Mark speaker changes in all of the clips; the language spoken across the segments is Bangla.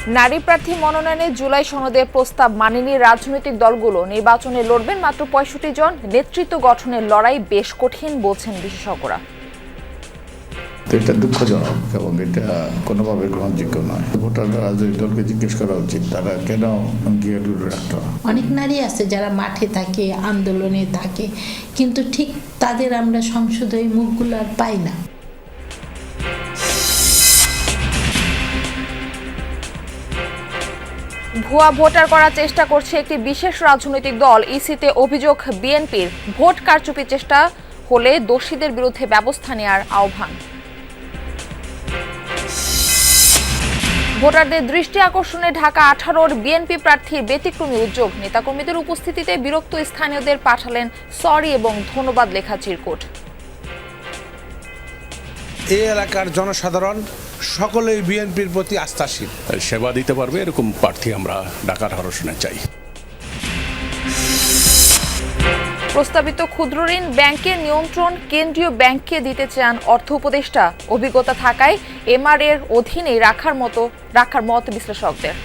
Speaker 1: নারী প্রার্থী মনোনয়নে জুলাই সনদের প্রস্তাব মানেনি রাজনৈতিক দলগুলো। নির্বাচনে লড়বেন মাত্র ৬৫ জন। নেতৃত্ব গঠনের লড়াই বেশ কঠিন বলছেন বিশেষজ্ঞরা।
Speaker 2: এটা দুঃখজনক এবং এটা কোনোভাবে গ্রহণযোগ্য নয়। ভোটাররা রাজনৈতিক দলকে জিজ্ঞেস করা উচিত তারা কেন গিয়ে দূরে রাখতে।
Speaker 3: অনেক নারী আছে যারা মাঠে থাকে, আন্দোলনে থাকে, কিন্তু ঠিক তাদের আমরা সংসদে এই মুখগুলো আর পাই না।
Speaker 1: ভুয়া ভোটার করার চেষ্টা করছে একটি বিশেষ রাজনৈতিক দল। ইসিতে অভিযোগ বিএনপির। ভোট কারচুপির চেষ্টা হলে দোষীদের বিরুদ্ধে ব্যবস্থা নেওয়ার আহ্বান। ভোটারদের দৃষ্টি আকর্ষণে ঢাকা 18-র বিএনপি প্রার্থীর ব্যতিক্রমী উদ্যোগ। নেতাকর্মীদের উপস্থিতিতে বিরক্ত স্থানীয়দের পাঠালেন সরি এবং ধন্যবাদ লেখা চিরকুট।
Speaker 4: এই এলাকার জনসাধারণ সকলেই বিএনপির প্রতি আস্থাশীল।
Speaker 5: সেবা দিতে পারবে এরকম প্রার্থী আমরা ঢাকার 18 চাই।
Speaker 1: প্রস্তাবিত ক্ষুদ্র ঋণ ব্যাংকের নিয়ন্ত্রণ কেন্দ্রীয় ব্যাংককে দিতে চান অর্থ উপদেষ্টা। অভিজ্ঞতা থাকায় এমআর এর অধীনে রাখার মত বিশ্লেষকদের।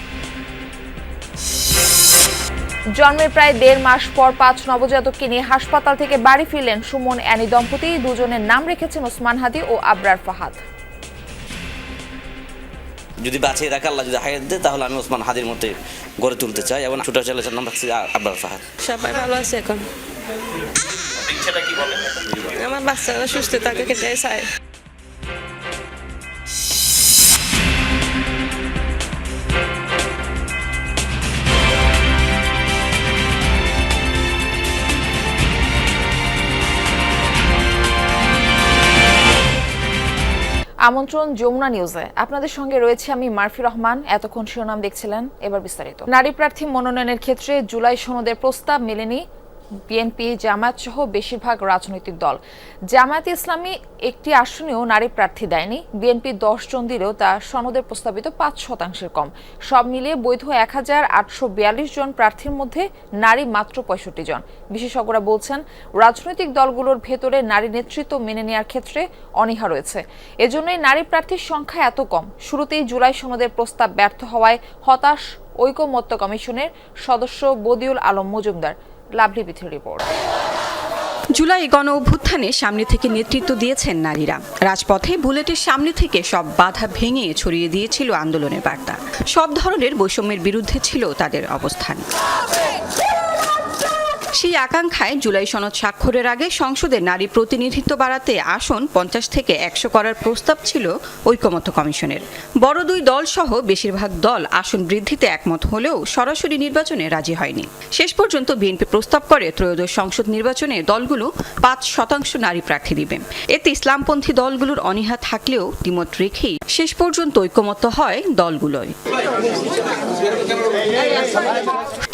Speaker 1: জন্মের প্রায় 1.5 মাস পর 5 নবজাতককে নিয়ে হাসপাতাল থেকে বাড়ি ফিরলেন সুমন অ্যানি দম্পতি। দুজনের নাম রেখেছেন ওসমান হাদি ও আবরার ফাহাদ।
Speaker 6: যদি বাঁচিয়ে রাখে আল্লাহ যদি হায়াত দেয় তাহলে আমি ওসমান হাদির মতে গড়ে তুলতে চাই এবং ছোট ছেলের নাম রাখছি আবরার ফাহাদ।
Speaker 7: সবাই ভালো আছে এখন। আমার বাচ্চারা সুস্থ থাকে খেতে চায়।
Speaker 1: আমন্ত্রণ যমুনা নিউজে। আপনাদের সঙ্গে রয়েছে আমি মারফি রহমান। এতক্ষণ শিরোনাম দেখছিলেন, এবার বিস্তারিত। নারী প্রার্থী মনোনয়নের ক্ষেত্রে জুলাই সনদের প্রস্তাব মেলেনি বিএনপি, জামায়াত সহ বেশিরভাগ রাজনৈতিক দল। জামায়াতে ইসলামী একটি আসনেও নারী প্রার্থী দেয়নি। বিএনপি 10 জন দিলেও তা সনদের প্রস্তাবিত 5% কম। সব মিলিয়ে বৈধ 1842 জন প্রার্থীর মধ্যে নারী মাত্র 65 জন। বিশেষজ্ঞরা বলছেন রাজনৈতিক দলগুলোর ভেতরে নারী নেতৃত্ব মেনে নেওয়ার ক্ষেত্রে অনীহা রয়েছে। এজন্যই নারী প্রার্থীর সংখ্যা এত কম। শুরুতেই জুলাই সনদের প্রস্তাব ব্যর্থ হওয়ায় হতাশ ঐকমত্য কমিশনের সদস্য বদিউল আলম মজুমদার। লাভলি বিথের রিপোর্ট।
Speaker 8: জুলাই গণ অভ্যুত্থানে সামনে থেকে নেতৃত্ব দিয়েছেন নারীরা। রাজপথে বুলেটের সামনে থেকে সব বাধা ভেঙে ছড়িয়ে দিয়েছিল আন্দোলনের বার্তা। সব ধরনের বৈষম্যের বিরুদ্ধে ছিল তাদের অবস্থান। সেই আকাঙ্ক্ষায় জুলাই সনদ স্বাক্ষরের আগে সংসদে নারী প্রতিনিধিত্ব বাড়াতে আসন 50 থেকে 100 করার প্রস্তাব ছিল ঐকমত্য কমিশনের। বড় দুই দল সহ বেশিরভাগ দল আসন বৃদ্ধিতে একমত হলেও সরাসরি নির্বাচনে রাজি হয়নি। শেষ পর্যন্ত বিএনপি প্রস্তাব করে ত্রয়োদশ সংসদ নির্বাচনে দলগুলো 5% নারী প্রার্থী দিবে। এতে ইসলামপন্থী দলগুলোর অনীহা থাকলেও দ্বিমত রেখেই শেষ পর্যন্ত ঐকমত্য হয় দলগুলোয়।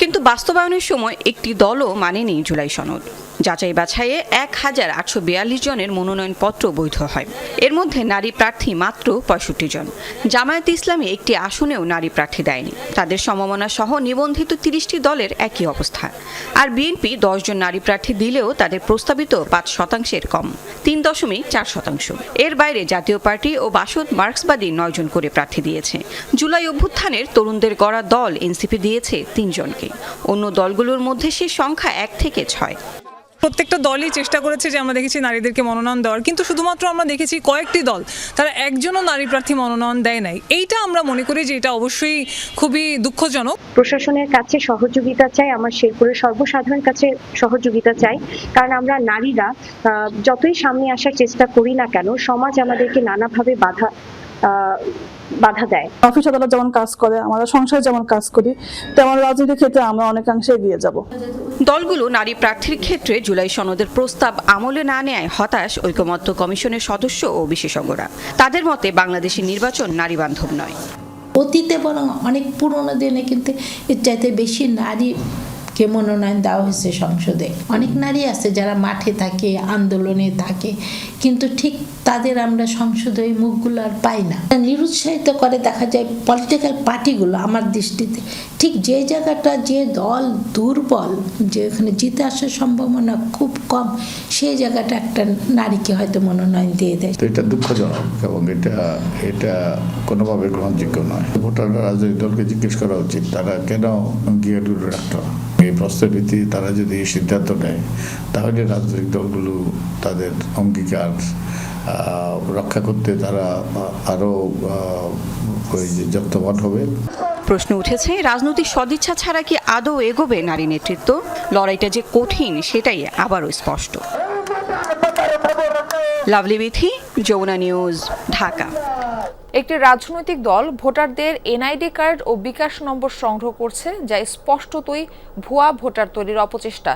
Speaker 8: কিন্তু বাস্তবায়নের সময় একটি দলও মানেনি জুলাই সনদ। যাচাই বাছাইয়ে 1842 জনের মনোনয়নপত্র বৈধ হয়। এর মধ্যে নারী প্রার্থী মাত্র 65 জন। জামায়াতে ইসলামী একটি আসনেও নারী প্রার্থী দেয়নি। তাদের সমমনা সহ নিবন্ধিত 30টি দলের একই অবস্থা। আর বিএনপি 10 জন নারী প্রার্থী দিলেও তাদের প্রস্তাবিত 5% কম, 3.4%। এর বাইরে জাতীয় পার্টি ও বাসদ মার্ক্সবাদী 9 জন করে প্রার্থী দিয়েছে। জুলাই অভ্যুত্থানের তরুণদের গড়া দল এনসিপি দিয়েছে 3 জনকে। অন্য দলগুলোর মধ্যে সে সংখ্যা 1 থেকে 6।
Speaker 9: প্রত্যেকটা দলই চেষ্টা করেছে যে আমরা দেখেছি নারীদেরকে মনোনয়ন দেওয়ার, কিন্তু শুধুমাত্র আমরা দেখেছি কয়েকটি দল তারা একজনও নারী প্রার্থী মনোনয়ন দেয় নাই। এইটা আমরা মনে করি যে এটা অবশ্যই খুবই দুঃখজনক।
Speaker 10: প্রশাসনের কাছে সহযোগিতা চাই, আমার শেরপুরের সর্বসাধারণের কাছে সহযোগিতা চাই, কারণ আমরা নারীরা যতই সামনে আসার চেষ্টা করি না কেন সমাজ আমাদেরকে নানাভাবে বাধা দেয়।
Speaker 11: অফিস আদালত যেমন কাজ করে, আমরা সংসারে যেমন কাজ করি, তেমন রাজনীতির ক্ষেত্রে আমরা অনেকাংশে এগিয়ে যাব।
Speaker 8: দলগুলো নারী প্রার্থীর ক্ষেত্রে জুলাই সনদের প্রস্তাব আমলে না নেয় হতাশ ঐকমত্য কমিশনের সদস্য ও বিশেষজ্ঞরা। তাদের মতে বাংলাদেশের নির্বাচন নারী বান্ধব নয়।
Speaker 3: অতীতে বরং অনেক পুরোনো দিনে কিন্তু এর চাইতে বেশি নারীকে কে মনোনয়ন দেওয়া হয়েছে সংসদে। অনেক নারী আছে যারা মাঠে থাকে, আন্দোলনে থাকে, কিন্তু ঠিক তাদের আমরা সংসদে ওই মুখগুলো আর পাই না। নিরুৎসাহিত করে দেখা যায় পলিটিক্যাল পার্টিগুলো আমার দৃষ্টিতে, ঠিক যে জায়গাটা যে দল দুর্বল, যেখানে জিতে আসার সম্ভাবনা খুব কম, সেই জায়গাটা একটা নারীকে হয়তো মনোনয়ন দিয়ে দেয়।
Speaker 2: তো এটা দুঃখজনক এবং এটা কোনোভাবে গ্রহণযোগ্য নয়। ভোটাররা রাজনৈতিক দলকে জিজ্ঞেস করা উচিত তারা কেন গিয়ে দূরে রাখতো। এই প্রস্তাব ভিত্তিতে তারা যদি এই সিদ্ধান্ত নেয় তাহলে রাজনৈতিক দলগুলো তাদের অঙ্গীকার রক্ষা করতে তারা আরো যত্নবান হবে।
Speaker 8: প্রশ্ন উঠেছে, রাজনৈতিক সদিচ্ছা ছাড়া কি আদৌ এগোবে নারী নেতৃত্ব? লড়াইটা যে কঠিন সেটাই আবারও স্পষ্ট। লাভলি বিথি, যমুনা নিউজ, ঢাকা।
Speaker 1: একটি রাজনৈতিক দল ভোটারদের এনআইডি কার্ড ও বিকাশ নম্বর সংগ্রহ করছে, যা স্পষ্টতই ভুয়া ভোটার তৈরির অপচেষ্টা,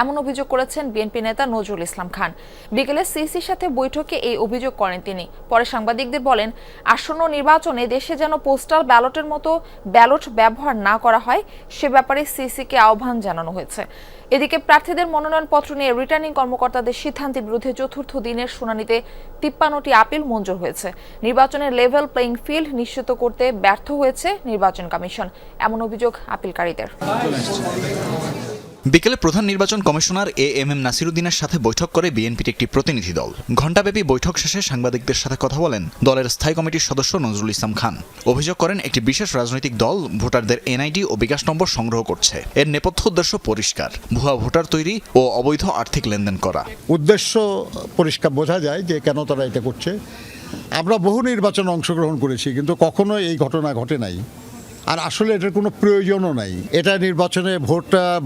Speaker 1: এমন অভিযোগ করেছেন বিএনপি নেতা নজরুল ইসলাম খান। বিকেলে সিইসির সাথে বৈঠকে এই অভিযোগ করেন তিনি। পরে সাংবাদিকদের বলেন, আসন্ন নির্বাচনে দেশে যেন পোস্টাল ব্যালটের মতো ব্যালট ব্যবহার না করা হয় সে ব্যাপারে সিইসিকে আহ্বান জানানো হয়েছে। এদিকে প্রার্থীদের মনোনয়নপত্র নিয়ে রিটার্নিং কর্মকর্তাদের সিদ্ধান্তের বিরুদ্ধে চতুর্থ দিনের শুনানিতে 53টি আপিল মঞ্জুর হয়েছে। নির্বাচনের লেভেল প্লেইং ফিল্ড নিশ্চিত করতে ব্যর্থ হয়েছে নির্বাচন কমিশন, এমন অভিযোগ আপিলকারীদের।
Speaker 12: বিকেলে প্রধান নির্বাচন কমিশনার এএমএম নাসিরুদ্দিনের সাথে বৈঠক করে বিএনপির একটি প্রতিনিধি দল। ঘণ্টাব্যাপী বৈঠক শেষে সাংবাদিকদের সাথে কথা বলেন দলের স্থায়ী কমিটির সদস্য নজরুল ইসলাম খান। অভিযোগ করেন, একটি বিশেষ রাজনৈতিক দল ভোটারদের এনআইডি ও বিকাশ নম্বর সংগ্রহ করছে। এর নেপথ্য উদ্দেশ্য পরিষ্কার, ভুয়া ভোটার তৈরি ও অবৈধ আর্থিক লেনদেন করা।
Speaker 13: উদ্দেশ্য পরিষ্কার বোঝা যায় যে কেন তারা এটা করছে। আমরা বহু নির্বাচনে অংশগ্রহণ করেছি, কিন্তু কখনো এই ঘটনা ঘটে নাই, আর আসলে এটার কোনো প্রয়োজনও নাই। এটা নির্বাচনে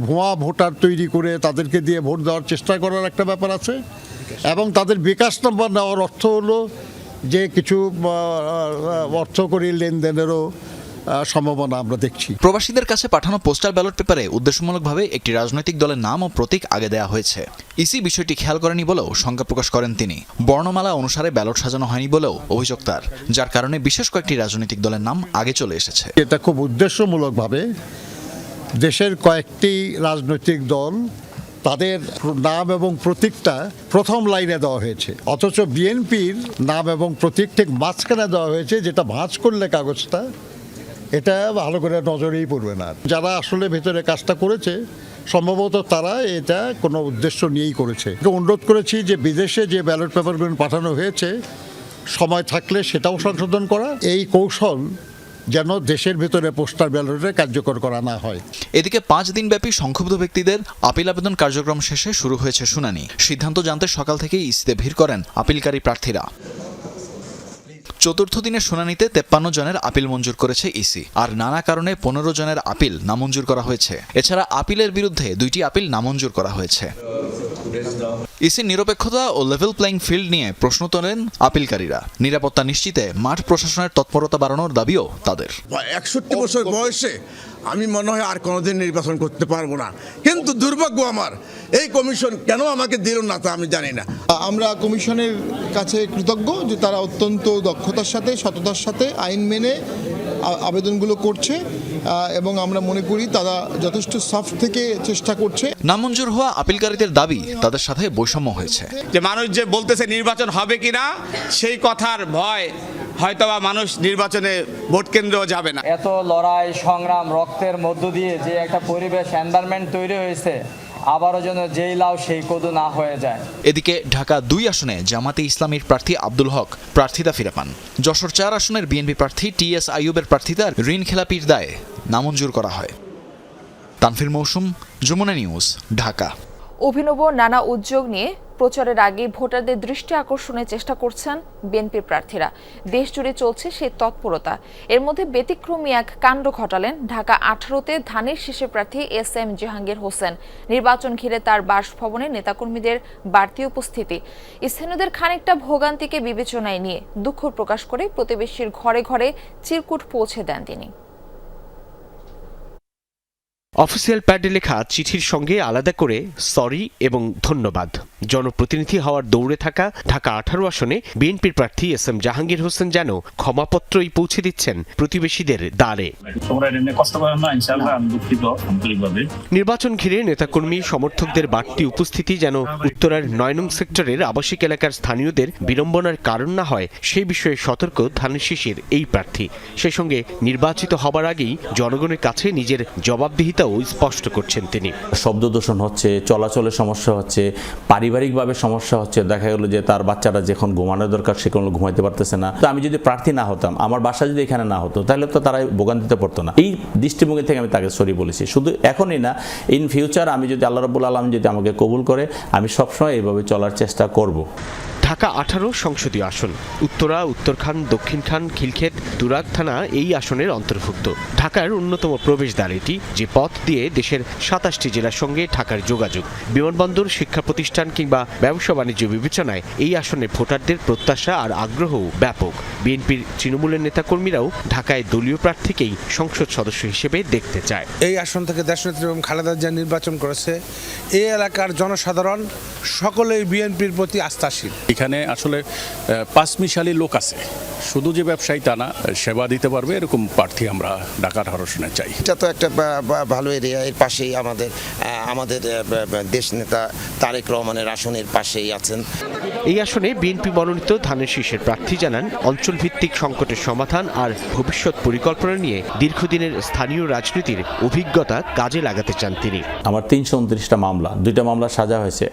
Speaker 13: ভুয়া ভোটার তৈরি করে তাদেরকে দিয়ে ভোট দেওয়ার চেষ্টা করার একটা ব্যাপার আছে, এবং তাদের বিকাশ নম্বর নেওয়ার অর্থ হলো যে কিছু অর্থ করি লেনদেনেরও সম্ভাবনা আমরা দেখছি।
Speaker 12: প্রবাসীদের কাছে পাঠানো পোস্টাল ব্যালট পেপারে উদ্দেশ্যমূলকভাবে একটি রাজনৈতিক দলের নাম ও প্রতীক আগে দেওয়া হয়েছে। ইসি বিষয়টি খেয়াল করেনি বলেও শঙ্কা প্রকাশ করেন তিনি। বর্ণমালা অনুসারে ব্যালট সাজানো হয়নি বলেও অভিযোগ তার, যার কারণে বিশেষ কয়েকটি রাজনৈতিক দলের নাম আগে চলে এসেছে।
Speaker 13: এটা খুব উদ্দেশ্যমূলকভাবে দেশের কয়েকটি রাজনৈতিক দল তাদের নাম এবং প্রতীকটা প্রথম লাইনে দেওয়া হয়েছে, অথচ বিএনপির নাম এবং প্রতীক ঠিক মাঝখানে দেওয়া হয়েছে, যেটা ভাঁজ করলে কাগজটা এটা ভালো করে নজরেই পড়বে না। যারা আসলে ভেতরে কাজটা করেছে সম্ভবত তারা এটা কোনো উদ্দেশ্য নিয়েই করেছে। অনুরোধ করেছি যে বিদেশে যে ব্যালট পেপারগুলো পাঠানো হয়েছে সময় থাকলে সেটাও সংশোধন করা, এই কৌশল যেন দেশের ভিতরে পোস্টাল ব্যালটে কার্যকর করা না হয়।
Speaker 12: এদিকে 5 দিনব্যাপী সংক্ষুব্ধ ব্যক্তিদের আপিল আবেদন কার্যক্রম শেষে শুরু হয়েছে শুনানি। সিদ্ধান্ত জানতে সকাল থেকেই ইসিতে ভিড় করেন আপিলকারী প্রার্থীরা। চতুর্থ দিনের শুনানিতে 53 জনের আপিল মঞ্জুর করেছে ইসি, আর নানা কারণে 15 জনের আপিল নামঞ্জুর করা হয়েছে। এছাড়া আপিলের বিরুদ্ধে 2টি আপিল নামঞ্জুর করা হয়েছে। ইসির নিরপেক্ষতা ও লেভেল প্লেইং ফিল্ড নিয়ে প্রশ্ন তোলেন আপিলকারীরা। নিরাপত্তা নিশ্চিতে মাঠ প্রশাসনের তৎপরতা বাড়ানোর দাবিও তাদের।
Speaker 14: 61 বছর বয়সে আমি মনে হয় আর কোনোদিন নির্বাচন করতে পারবো না, কিন্তু দুর্ভাগ্য আমার এই কমিশন কেন আমাকে দিল না তা আমি জানি না।
Speaker 15: আমরা কমিশনের কাছে কৃতজ্ঞ যে তারা অত্যন্ত দক্ষতার সাথে, সততার সাথে আইন মেনে আবেদনগুলো করছে, এবং আমরা মনে করি তারা যথেষ্ট সফট থেকে চেষ্টা করছে।
Speaker 12: নামঞ্জুর হওয়া আপিলকারীদের দাবি, তাদের সাথে বৈষম্য হয়েছে।
Speaker 16: যে মানুষ যে বলতেছে নির্বাচন হবে কিনা, সেই কথার ভয় হয়তোবা মানুষ নির্বাচনে ভোট কেন্দ্রেও যাবে না।
Speaker 17: এত লড়াই সংগ্রাম রক্তের মধ্য দিয়ে যে একটা পরিবেশ এনভায়রনমেন্ট তৈরি হয়েছে, আবারও যেন যেই লাউ সেই কদু না হয়ে যায়।
Speaker 12: এদিকে ঢাকা 2 আসনে জামাতে ইসলামীর প্রার্থী আব্দুল হক প্রার্থিতা ফিরে পান। যশোর 4 আসনের বিএনপি প্রার্থী টিএস আইয়ুবের প্রার্থিতার ঋণ খেলাপির দায়ে নামঞ্জুর করা হয়। তানফির মৌসুম, যমুনা নিউজ, ঢাকা।
Speaker 1: অভিনব নানা উদ্যোগ নিয়ে প্রচারের আগে ভোটারদের দৃষ্টি আকর্ষণের চেষ্টা করছেন বিএনপি প্রার্থীরা। দেশ জুড়ে চলছে সেই তৎপরতা। এর মধ্যে ব্যতিক্রমী এক কাণ্ড ঘটালেন ঢাকা 18-তে ধানের শীষের প্রার্থী SM জাহাঙ্গীর হোসেন। নির্বাচন ঘিরে তার বাসভবনে নেতাকর্মীদের বাড়তি উপস্থিতি স্থানীয়দের খানিকটা ভোগান্তিকে বিবেচনায় নিয়ে দুঃখ প্রকাশ করে প্রতিবেশীর ঘরে ঘরে চিরকুট পৌঁছে দেন তিনি।
Speaker 18: অফিসিয়াল প্যাডে লেখা চিঠির সঙ্গে আলাদা করে সরি এবং ধন্যবাদ। জনপ্রতিনিধি হওয়ার দৌড়ে থাকা ঢাকা 18 আসনে বিএনপির প্রার্থী এস এম জাহাঙ্গীর হোসেন যেন ক্ষমাপত্রই পৌঁছে দিচ্ছেন প্রতিবেশীদের দ্বারে। নির্বাচন ঘিরে নেতাকর্মী সমর্থকদের বাড়তি উপস্থিতি যেন উত্তরার 9 নং সেক্টরের আবাসিক এলাকার স্থানীয়দের বিড়ম্বনার কারণ না হয় সেই বিষয়ে সতর্ক ধানের শীষের এই প্রার্থী। সেই সঙ্গে নির্বাচিত হবার আগেই জনগণের কাছে নিজের জবাবদিহিতাও স্পষ্ট করছেন তিনি।
Speaker 19: শব্দ দূষণ হচ্ছে, চলাচলের সমস্যা হচ্ছে, পারিবারিকভাবে সমস্যা হচ্ছে। দেখা গেল যে তার বাচ্চারা যখন ঘুমানোর দরকার সেখানে ঘুমাইতে পারতেছে না। তো আমি যদি প্রার্থী না হতাম, আমার বাসা যদি এখানে না হতো, তাহলে তো তারা ভোগান্তিতে পড়তো না। এই দৃষ্টিভঙ্গি থেকে আমি তাকে সরি বলেছি। শুধু এখনই না, ইন ফিউচার আমি যদি আল্লাহ রাব্বুল আলামিন যদি আমাকে কবুল করে, আমি সবসময় এইভাবে চলার চেষ্টা করব।
Speaker 18: ঢাকা 18 সংসদীয় আসন, উত্তরা, উত্তরখান, দক্ষিণখান, খিলক্ষেত, তুরাগ থানা এই আসনের অন্তর্ভুক্ত। ঢাকার অন্যতম প্রবেশদ্বার এটি, যে পথ দিয়ে দেশের 27টি জেলার সঙ্গে ঢাকার যোগাযোগ। বিমানবন্দর, শিক্ষা প্রতিষ্ঠান কিংবা ব্যবসা বাণিজ্য বিবেচনায় এই আসনে ভোটারদের প্রত্যাশা আর আগ্রহও ব্যাপক। বিএনপির তৃণমূলের নেতাকর্মীরাও ঢাকায় দলীয় প্রার্থীকেই সংসদ সদস্য হিসেবে দেখতে চায়।
Speaker 4: এই আসন থেকে দেশনেত্রী এবং খালেদা জিয়া নির্বাচন করেছে। এই এলাকার জনসাধারণ সকলেই বিএনপির প্রতি আস্থাশীল।
Speaker 5: এখানে আসলে পাঁচমিশালী লোক আছে, শুধু যে ব্যবসায়ী তা না, সেবা দিতে পারবে এরকম প্রার্থী আমরা ঢাকার আসনে চাই।
Speaker 20: এটা তো একটা ভালো এরিয়া, এর পাশেই আমাদের দেশ নেতা তারেক রহমানের আসনের পাশেই আছেন।
Speaker 18: এই আসনে বিএনপি মনোনীত ধানের শীষের প্রার্থী জানান, অঞ্চলভিত্তিক সংকটের সমাধান আর ভবিষ্যৎ পরিকল্পনা নিয়ে দীর্ঘদিনের স্থানীয় রাজনীতির অভিজ্ঞতা কাজে লাগাতে চান তিনি।
Speaker 19: আমার 329টা মামলা, 2টা মামলা সাজা হয়েছে,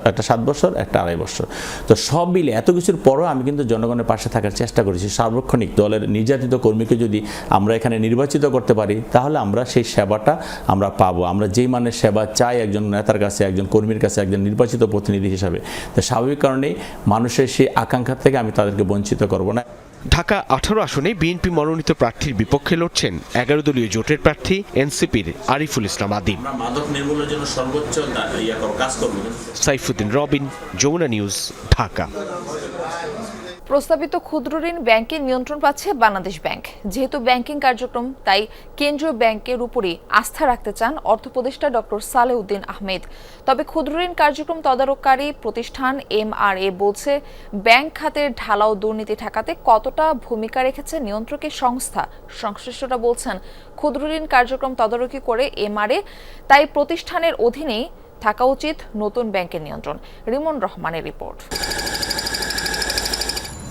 Speaker 19: একটা 7 বছর, একটা 2.5 বছর। তো সব মিলে এত কিছুর পরও আমি কিন্তু জনগণের পাশে থাকার চেষ্টা করেছি। সার্বক্ষণিক দলের নির্যাতিত কর্মীকে যদি আমরা এখানে নির্বাচিত করতে পারি, তাহলে আমরা সেই সেবাটা আমরা পাবো। আমরা যেই মানের সেবা চাই একজন নেতার কাছে, একজন কর্মীর কাছে, একজন নির্বাচিত প্রতিনিধি হিসাবে, তো স্বাভাবিক কারণেই মানুষের সেই আকাঙ্ক্ষা থেকে আমি তাদেরকে বঞ্চিত করব না।
Speaker 18: ঢাকা 18 আসনে বিএনপি মনোনীত প্রার্থীর বিপক্ষে লড়ছেন 11 দলীয় জোটের প্রার্থী এনসিপির আরিফুল ইসলাম আদিম।
Speaker 19: মাদক নির্মূলের জন্য সর্বোচ্চ কাজ করব।
Speaker 18: সাইফুদ্দিন রবিন, যমুনা নিউজ, ঢাকা।
Speaker 1: প্রস্তাবিত ক্ষুদ্র ঋণ ব্যাংকের নিয়ন্ত্রণ পাচ্ছে বাংলাদেশ ব্যাংক। যেহেতু ব্যাংকিং কার্যক্রম, তাই কেন্দ্রীয় ব্যাংকের উপরই আস্থা রাখতে চান অর্থ উপদেষ্টা ডক্টর সালেউদ্দিন আহমেদ। তবে ক্ষুদ্র ঋণ কার্যক্রম তদারককারী প্রতিষ্ঠান এমআরএ বলছে, ব্যাংক খাতের ঢালাও দুর্নীতি ঠেকাতে কতটা ভূমিকা রেখেছে নিয়ন্ত্রকের সংস্থা। সংশ্লিষ্টরা বলছেন, ক্ষুদ্র ঋণ কার্যক্রম তদারকি করে এমআরএ, তাই প্রতিষ্ঠানের অধীনেই থাকা উচিত নতুন ব্যাংকের নিয়ন্ত্রণ। রিমন রহমানের রিপোর্ট।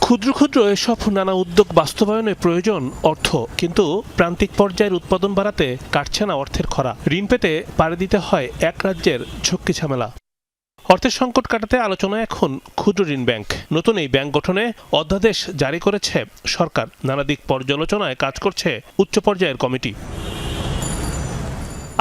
Speaker 21: ক্ষুদ্র ক্ষুদ্র এসব নানা উদ্যোগ বাস্তবায়নে প্রয়োজন অর্থ, কিন্তু প্রান্তিক পর্যায়ের উৎপাদন বাড়াতে কাটছে না অর্থের খরা। ঋণ পেতে পাড়ি দিতে হয় এক রাজ্যের ঝক্কি ঝামেলা। অর্থের সংকট কাটাতে আলোচনায় এখন ক্ষুদ্র ঋণ ব্যাংক। নতুন এই ব্যাংক গঠনে অধ্যাদেশ জারি করেছে সরকার। নানা দিক পর্যালোচনায় কাজ করছে উচ্চ পর্যায়ের কমিটি।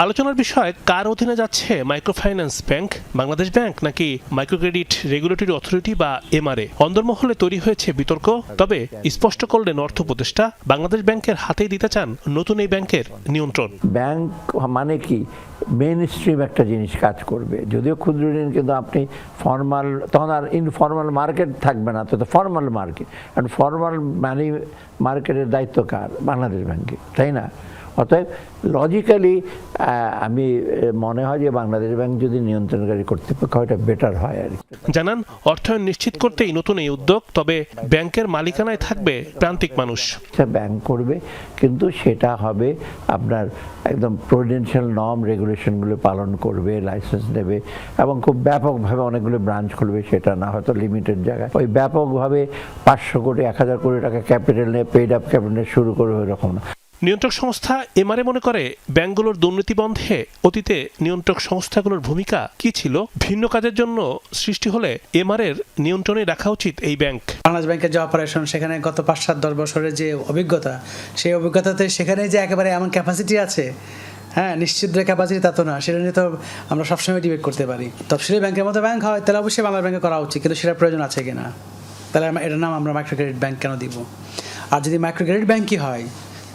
Speaker 21: আলোচনার বিষয়, কার অধীনে যাচ্ছে মাইক্রোফাইন্যান্স ব্যাংক, বাংলাদেশ ব্যাংক নাকি মাইক্রোক্রেডিট রেগুলেটরি অথরিটি বা এমআরএ। অন্দরমহলে তৈরি হয়েছে বিতর্ক। তবে স্পষ্ট করলেন অর্থ উপদেষ্টা, বাংলাদেশ ব্যাংকের হাতেই দিতে চান নতুন এই ব্যাংকের নিয়ন্ত্রণ।
Speaker 22: ব্যাংক মানে কি, মেইন স্ট্রিম একটা জিনিস কাজ করবে। যদিও ক্ষুদ্র ঋণ, কিন্তু আপনি ফর্মাল, তখন আর ইনফর্মাল মার্কেট থাকবে না, তো ফর্মাল মার্কেট। আর ফর্মাল মানি মার্কেটের দায়িত্ব কার? বাংলাদেশ ব্যাংকে, তাই না? অতএব লজিক্যালি আমি মনে হয় যে বাংলাদেশ ব্যাংক যদি নিয়ন্ত্রণকারী কর্তৃপক্ষ হয়, এটা বেটার হয় আর কি।
Speaker 21: জানান, অর্থায়ন নিশ্চিত করতেই নতুন এই উদ্যোগ। তবে ব্যাংকের মালিকানায় থাকবে প্রান্তিক মানুষ।
Speaker 22: ব্যাংক করবে, কিন্তু সেটা হবে আপনার একদম প্রুডেন্সিয়াল নর্ম রেগুলেশনগুলো পালন করবে, লাইসেন্স নেবে এবং খুব ব্যাপকভাবে অনেকগুলো ব্রাঞ্চ খুলবে। সেটা না হয়তো লিমিটেড জায়গায়, ওই ব্যাপকভাবে 500 কোটি 1000 কোটি টাকা ক্যাপিটাল নিয়ে পেইড আপ ক্যাপিটাল শুরু করবে, এরকম না।
Speaker 21: নিয়ন্ত্রক সংস্থা এমআরএ মনে করে, ব্যাংকগুলোর দুর্নীতি বন্ধে অতীতে নিয়ন্ত্রক সংস্থাগুলোর ভূমিকা কি ছিল? ভিন্ন কাজের জন্য সৃষ্টি হলে এমআরএর নিয়ন্ত্রণে রাখা উচিত এই ব্যাংক।
Speaker 23: বাংলাদেশ ব্যাংকের যে অপারেশন, সেখানে গত 5-7-10 বছরের যে অভিজ্ঞতা, সেই অভিজ্ঞতাতে সেখানে যে একেবারে এমন ক্যাপাসিটি আছে, হ্যাঁ, নিশ্চিত ক্যাপাসিটি তা তো না, সেটা নিয়ে তো আমরা সবসময় ডিবেট করতে পারি। তফসিলি ব্যাংকের মতো ব্যাংক হয়, তাহলে অবশ্যই বাংলাদেশ ব্যাংকে করা উচিত, কিন্তু সেটার প্রয়োজন আছে কিনা? তাহলে এটার নাম আমরা মাইক্রো ক্রেডিট ব্যাংক কেন দিব? আর যদি মাইক্রো ক্রেডিট ব্যাংকই হয়,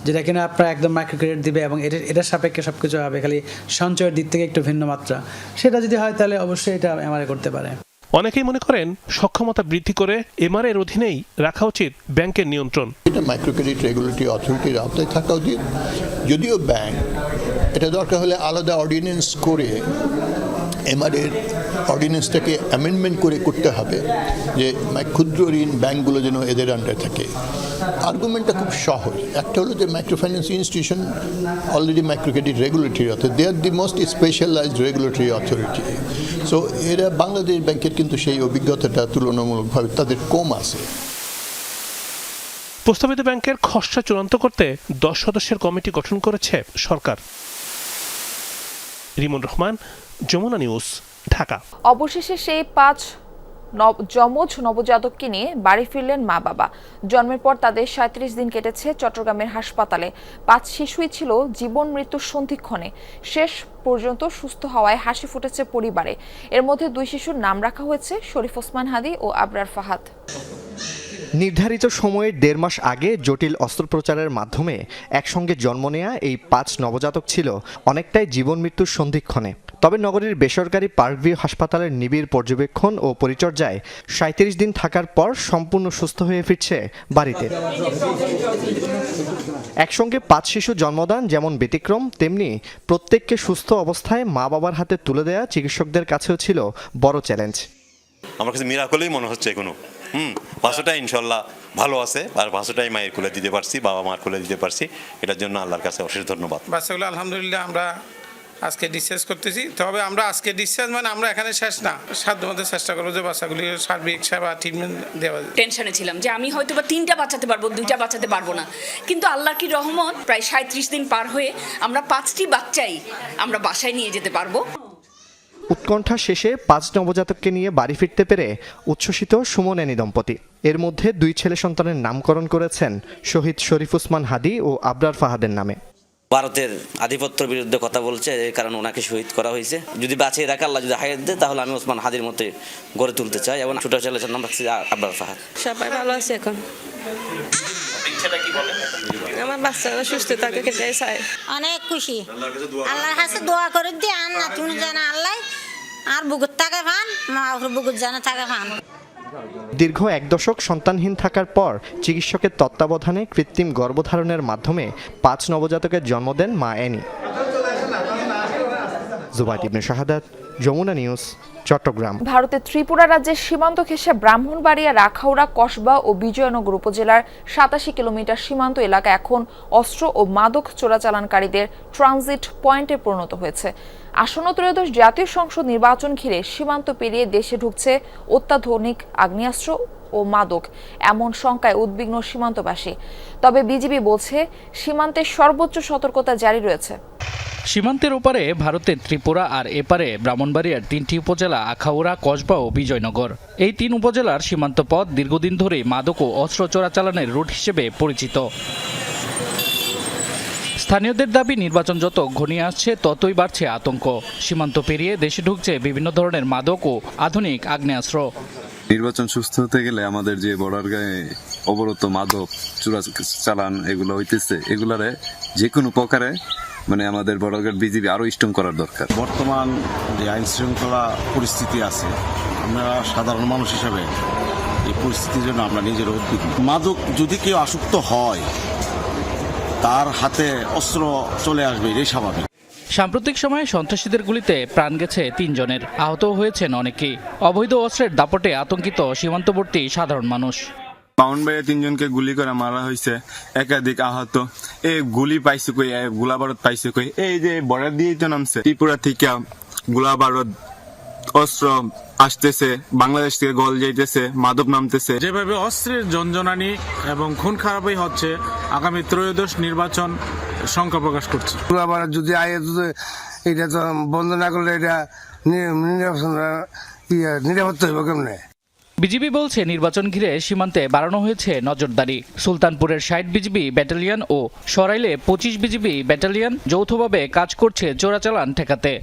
Speaker 23: যেটা কিনা আপনার একদম মাইক্রো ক্রেডিট দিবে এবং এটার সাপেক্ষে সব কিছু হবে, খালি সঞ্চয়ের দিক থেকে একটু ভিন্ন মাত্রা, সেটা যদি হয় তাহলে অবশ্যই এটা এমআরএ করতে পারে।
Speaker 21: অনেকেই মনে করেন, সক্ষমতা বৃদ্ধি করে এমআরএর অধীনেই রাখা উচিত ব্যাংকের নিয়ন্ত্রণ।
Speaker 24: এটা মাইক্রো ক্রেডিট রেগুলেটরি অথরিটির আওতায় থাকা উচিত। যদিও ব্যাংক এটা দরকার হলে আলাদা অর্ডিন্যান্স করে এমআরএর অর্ডিন্যান্সটাকে অ্যামেন্ডমেন্ট করে করতে হবে যে ক্ষুদ্র ঋণ ব্যাংকগুলো যেন এদের আন্ডারে থাকে। আর্গুমেন্টটা খুব সহজ। একটা হলো যে microfinance institution already micro credit regulatory authority, they are the most specialized regulatory authority. So এরা বাংলাদেশ ব্যাংকের কিন্তু সেই অভিজ্ঞতাটা তুলনামূলকভাবে তাদের কম আছে।
Speaker 21: প্রস্তাবিত ব্যাংকের খসড়া চূড়ান্ত করতে 10 সদস্যের কমিটি গঠন করেছে সরকার। রিমন রহমান, যমুনা নিউজ, ঢাকা।
Speaker 1: অবশেষে সেই 5 যমজ নবজাতককে নিয়ে বাড়ি ফিরলেন মা বাবা। জন্মের পর তাদের 37 দিন কেটেছে চট্টগ্রামের হাসপাতালে। 5 শিশুই ছিল জীবন মৃত্যুর সন্ধিক্ষণে। শেষ পর্যন্ত সুস্থ হওয়ায় হাসি ফুটেছে পরিবারে। এর মধ্যে 2 শিশুর নাম রাখা হয়েছে শরীফ ওসমান হাদি ও আবরার ফাহাদ।
Speaker 6: নির্ধারিত সময়ের 1.5 মাস আগে জটিল অস্ত্রোপচারের মাধ্যমে একসঙ্গে জন্ম নেয়া এই 5 নবজাতক ছিল অনেকটাই জীবন মৃত্যুর সন্ধিক্ষণে। তবে নগরীর বেসরকারি পার্কভিউ হাসপাতালের নিবিড় পর্যবেক্ষণ ও পরিচর্যায় 37 দিন থাকার পর সম্পূর্ণ সুস্থ হয়ে ফিরছে বাড়িতে। একসঙ্গে 5 শিশু জন্মদান যেমন ব্যতিক্রম, তেমনি প্রত্যেককে সুস্থ অবস্থায় মা বাবার হাতে তুলে দেয়া চিকিৎসকদের কাছেও ছিল বড় চ্যালেঞ্জ।
Speaker 7: আমার কাছে মিরাকলই মনে হচ্ছে কোনো ভাষাটা ইনশাল্লাহ ভালো আছে, আর ভাষাটাই মায়ের কোলে দিতে পারছি, বাবা মার কোলে দিতে পারছি, এটার জন্য আল্লাহর কাছে অশেষ ধন্যবাদ।
Speaker 9: বাচ্চাগুলো আলহামদুলিল্লাহ আমরা আজকে ডিসচার্জ করতেছি। তবে আমরা আজকে ডিসচার্জ মানে আমরা এখানে শেষ না, সাধ্যমতো চেষ্টা করবো যে বাচ্চাগুলির সার্বিক সেবা ট্রিটমেন্ট দেওয়া।
Speaker 10: টেনশনে ছিলাম যে আমি হয়তো বা 3টা বাঁচাতে পারবো, 2টা বাঁচাতে পারবো না, কিন্তু আল্লাহর কি রহমত, প্রায় 37 দিন পার হয়ে আমরা 5টি বাচ্চাই আমরা বাসায় নিয়ে যেতে পারবো।
Speaker 6: উৎকণ্ঠা শেষে 5 নবজাতককে নিয়ে বাড়ি ফিরতে পেরে উচ্ছ্বসিত সুমন এনি দম্পতি। এর মধ্যে 2 ছেলে সন্তানের নামকরণ করেছেন শহীদ শরীফ ওসমান হাদি ও আবরার ফাহাদের নামে।
Speaker 25: ভারতের আধিপত্যের বিরুদ্ধে কথা বলছে, এই কারণে ওনাকে শহীদ করা হয়েছে। যদি বাঁচিয়ে রাখে আল্লাহ, যদি হায়াত দেয়, তাহলে আমি ওসমান হাদির মতো গড়ে তুলতে চাই। এবং ছোট ছেলের নাম রাখছি আবরার ফাহাদ।
Speaker 26: সবাই ভালো আছে এখন। আমার বাচ্চারা সুস্থ থাকে, খেতে চায়।
Speaker 27: অনেক খুশি, আল্লাহর কাছে দোয়া করে দিয়ে আর না তুমি জানা আল্লাহ আর বুকুর থাকে ফান, মা বুকুর জানা থাকে ফান।
Speaker 6: দীর্ঘ 1 দশক সন্তানহীন থাকার পর চিকিৎসকের তত্ত্বাবধানে কৃত্রিম গর্ভধারণের মাধ্যমে 5 নবজাতকের জন্ম দেন মা এনি। জুবাইদ ইবনে শাহাদাত, যমুনা নিউজ, চট্টগ্রাম।
Speaker 1: ভারতের ত্রিপুরা রাজ্যের সীমান্ত ঘেঁষে ব্রাহ্মণবাড়িয়া, রাখাউড়া, কসবা ও বিজয়নগর উপজেলার 87 কিলোমিটার সীমান্ত এলাকা এখন অস্ত্র ও মাদক চোরাচালানকারীদের ট্রানজিট পয়েন্টে পরিণত হয়েছে। আসন্ন ত্রয়োদশ জাতীয় সংসদ নির্বাচন ঘিরে সীমান্ত পেরিয়ে দেশে ঢুকছে অত্যাধুনিক আগ্নেয়াস্ত্র ও মাদক, এমন শঙ্কায় উদ্বিগ্ন সীমান্তবাসী। তবে বিজিবি বলছে সীমান্তের সর্বোচ্চ সতর্কতা জারি রয়েছে।
Speaker 28: সীমান্তের ওপারে ভারতের ত্রিপুরা আর এপারে ব্রাহ্মণবাড়িয়ার 3টি উপজেলা আখাউড়া, কসবা ও বিজয়নগর। এই 3 উপজেলার সীমান্ত পথ দীর্ঘদিন ধরে মাদক ও অস্ত্র চোরাচালানের রুট হিসেবে পরিচিত। স্থানীয়দের দাবি, নির্বাচন যত ঘনিয়ে আসছে ততই বাড়ছে আতঙ্ক। সীমান্ত পেরিয়ে দেশে ঢুকছে বিভিন্ন ধরনের মাদক ও আধুনিক আগ্নেয়াস্ত্র।
Speaker 29: নির্বাচন সুস্থ হতে গেলে আমাদের যে বর্ডার গায়ে অবরত মাদক চোরাচালান এগুলো হইতেছে, এগুলারে যে কোনো প্রকারে মানে আমাদের বর্ডার বিজিবি আরো স্ট্রং করার দরকার।
Speaker 30: বর্তমান যে আইন শৃঙ্খলা পরিস্থিতি আছে, আমরা সাধারণ মানুষ হিসাবে এই পরিস্থিতির জন্য আমরা নিজের উদ্বিগ্ন। মাদক যদি কেউ আসক্ত হয়, তার হাতে অস্ত্র চলে আসবে, এটাই স্বাভাবিক।
Speaker 28: সাম্প্রতিক সময়ে সন্ত্রাসীদের গুলিতে প্রাণ গেছে 3 জনের, আহত হয়েছেন অনেকেই। অবৈধ অস্ত্রের দাপটে আতঙ্কিত সীমান্তবর্তী সাধারণ মানুষ।
Speaker 29: ব্রাহ্মণবাড়িয়া 3 জনকে গুলি করে মারা হয়েছে, একাধিক আহত। এই গুলি পাইছে কই, গোলা বারুদ পাইছে কই? এই যে বর্ডার দিয়ে তো নামছে, ত্রিপুরা থেকে গোলা বারুদ অস্ত্র আসতেছে, বাংলাদেশ থেকে গল যাইতেছে, মাদক নামতেছে।
Speaker 31: যেভাবে অস্ত্রের জনজনানি এবং খুন খারাপই হচ্ছে, আগামী ত্রয়োদশ নির্বাচন শঙ্কা প্রকাশ করছে।
Speaker 32: আবার যদি এটা তো বন্ধ না করলে এটা নিরাপত্তা হইব কেমনে?
Speaker 28: বিজিবি বলছে নির্বাচন ঘিরে সীমান্তে বাড়ানো হয়েছে নজরদারি। সুলতানপুরের 60 বিজিবি ব্যাটালিয়ন ও সরাইলে 25 বিজিবি ব্যাটালিয়ন যৌথভাবে কাজ করছে চোরাচালান ঠেকাতে।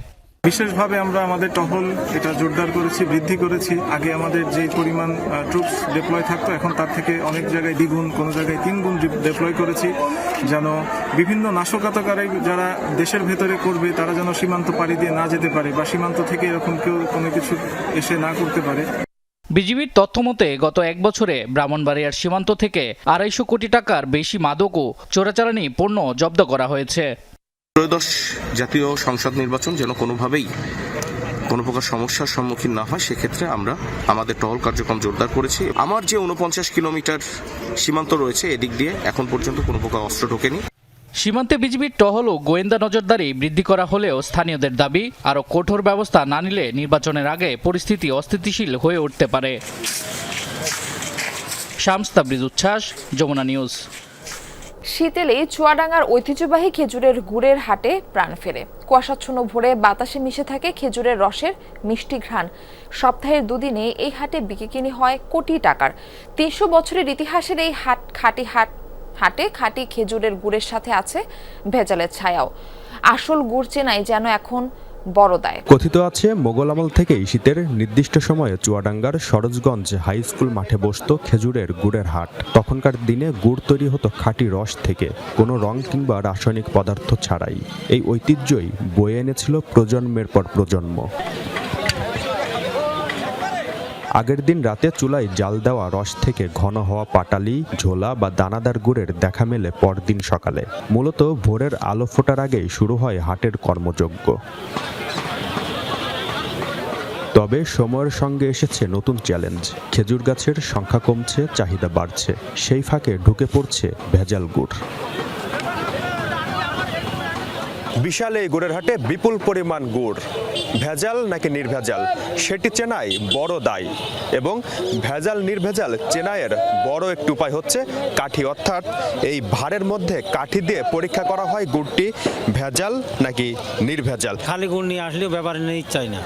Speaker 31: বিশেষভাবে আমরা আমাদের টহল এটা জোরদার করেছি, বৃদ্ধি করেছি। আগে আমাদের যে পরিমাণ ট্রুপস ডিপ্লয় থাকতো, এখন তার থেকে অনেক জায়গায় দ্বিগুণ, কোনো জায়গায় 3 গুণ ডিপ্লয় করেছি, যেন বিভিন্ন নাশকতাকারী যারা দেশের ভেতরে করবে তারা যেন সীমান্ত পাড়ি দিয়ে না যেতে পারে, বা সীমান্ত থেকে এরকম কেউ কোনো কিছু এসে না করতে পারে।
Speaker 28: বিজিবির তথ্য মতে গত 1 বছরে ব্রাহ্মণবাড়িয়ার সীমান্ত থেকে 250 কোটি টাকার বেশি মাদক ও চোরাচালানি পণ্য জব্দ করা হয়েছে।
Speaker 18: ত্রয়োদশ জাতীয় সংসদ নির্বাচন যেন কোনোভাবেই
Speaker 2: কোনো প্রকার সমস্যার সম্মুখীন না হয় সেক্ষেত্রে আমরা আমাদের টহল কার্যক্রম জোরদার করেছি। আমার যে 49 কিলোমিটার সীমান্ত রয়েছে এদিক দিয়ে এখন পর্যন্ত কোনো প্রকার অস্ত্র ঢোকেনি।
Speaker 28: সীমান্তে বিজিবির টহল ও গোয়েন্দা নজরদারি বৃদ্ধি করা হলেও স্থানীয়দের দাবি আরও কঠোর ব্যবস্থা না নিলে নির্বাচনের আগে পরিস্থিতি অস্থিতিশীল হয়ে উঠতে পারে। শামস তাবরিজ উচ্ছ্বাস, যমুনা নিউজ।
Speaker 1: শীতেলে চুয়াডাঙ্গার ঐতিহ্যবাহী খেজুরের গুড়ের হাটে প্রাণ ফেরে। কুয়াশাচ্ছন্ন ভোরে বাতাসে মিশে থাকে খেজুরের রসের মিষ্টি ঘ্রাণ। সপ্তাহের দুদিনে এই হাটে বিক্রি হয় কোটি টাকার। ৩০০ বছরের ইতিহাসের এই হাটে খাঁটি খেজুরের গুড়ের সাথে আছে ভেজালের ছায়াও। আসল গুড় চেনাই যেন এখন বড় দায়।
Speaker 3: কথিত আছে মোগল আমল থেকেই শীতের নির্দিষ্ট সময়ে চুয়াডাঙ্গার সরোজগঞ্জ হাই স্কুল মাঠে বসত খেজুরের গুড়ের হাট। তখনকার দিনে গুড় তৈরি হতো খাঁটি রস থেকে, কোনো রং কিংবা রাসায়নিক পদার্থ ছাড়াই। এই ঐতিহ্যই বয়ে এনেছিল প্রজন্মের পর প্রজন্ম। আগের দিন রাতে চুলায় জাল দেওয়া রস থেকে ঘন হওয়া পাটালি, ঝোলা বা দানাদার গুড়ের দেখা মেলে পরদিন সকালে। মূলত ভোরের আলো ফোটার আগেই শুরু হয় হাটের কর্মযজ্ঞ। তবে সময়ের সঙ্গে এসেছে নতুন চ্যালেঞ্জ। খেজুর গাছের সংখ্যা কমছে, চাহিদা বাড়ছে। সেই ফাঁকে ঢুকে পড়ছে ভেজাল গুড়।
Speaker 4: বিশাল এই গুড়ের হাটে বিপুল পরিমাণ গুড়, ভেজাল নাকি নির্ভেজাল সেটি চেনাই বড় দায়। এবং ভেজাল নির্ভেজাল চেনাইয়ের বড় একটি উপায় হচ্ছে কাঠি, অর্থাৎ এই ভারের মধ্যে কাঠি দিয়ে পরীক্ষা করা হয় গুড়টি ভেজাল নাকি নির্ভেজাল।
Speaker 5: খালি গুড় নিয়ে আসলেও ব্যাপারে নিতে চাই না,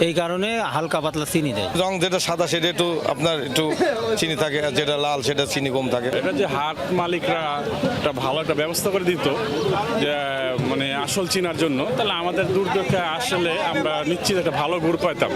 Speaker 5: এই কারণে হালকা পাতলা চিনি দেয়।
Speaker 8: রং যেটা সাদা সেটা একটু আপনার একটু চিনি থাকে, আর যেটা লাল সেটা চিনি কম থাকে।
Speaker 11: এটা যে হাট মালিকরা একটা ভালো একটা ব্যবস্থা করে দিত যে মানে আসল চিনার জন্য, তাহলে আমাদের দুর্যোগে আসলে আমরা নিশ্চিত একটা ভালো গুড় পাইতাম।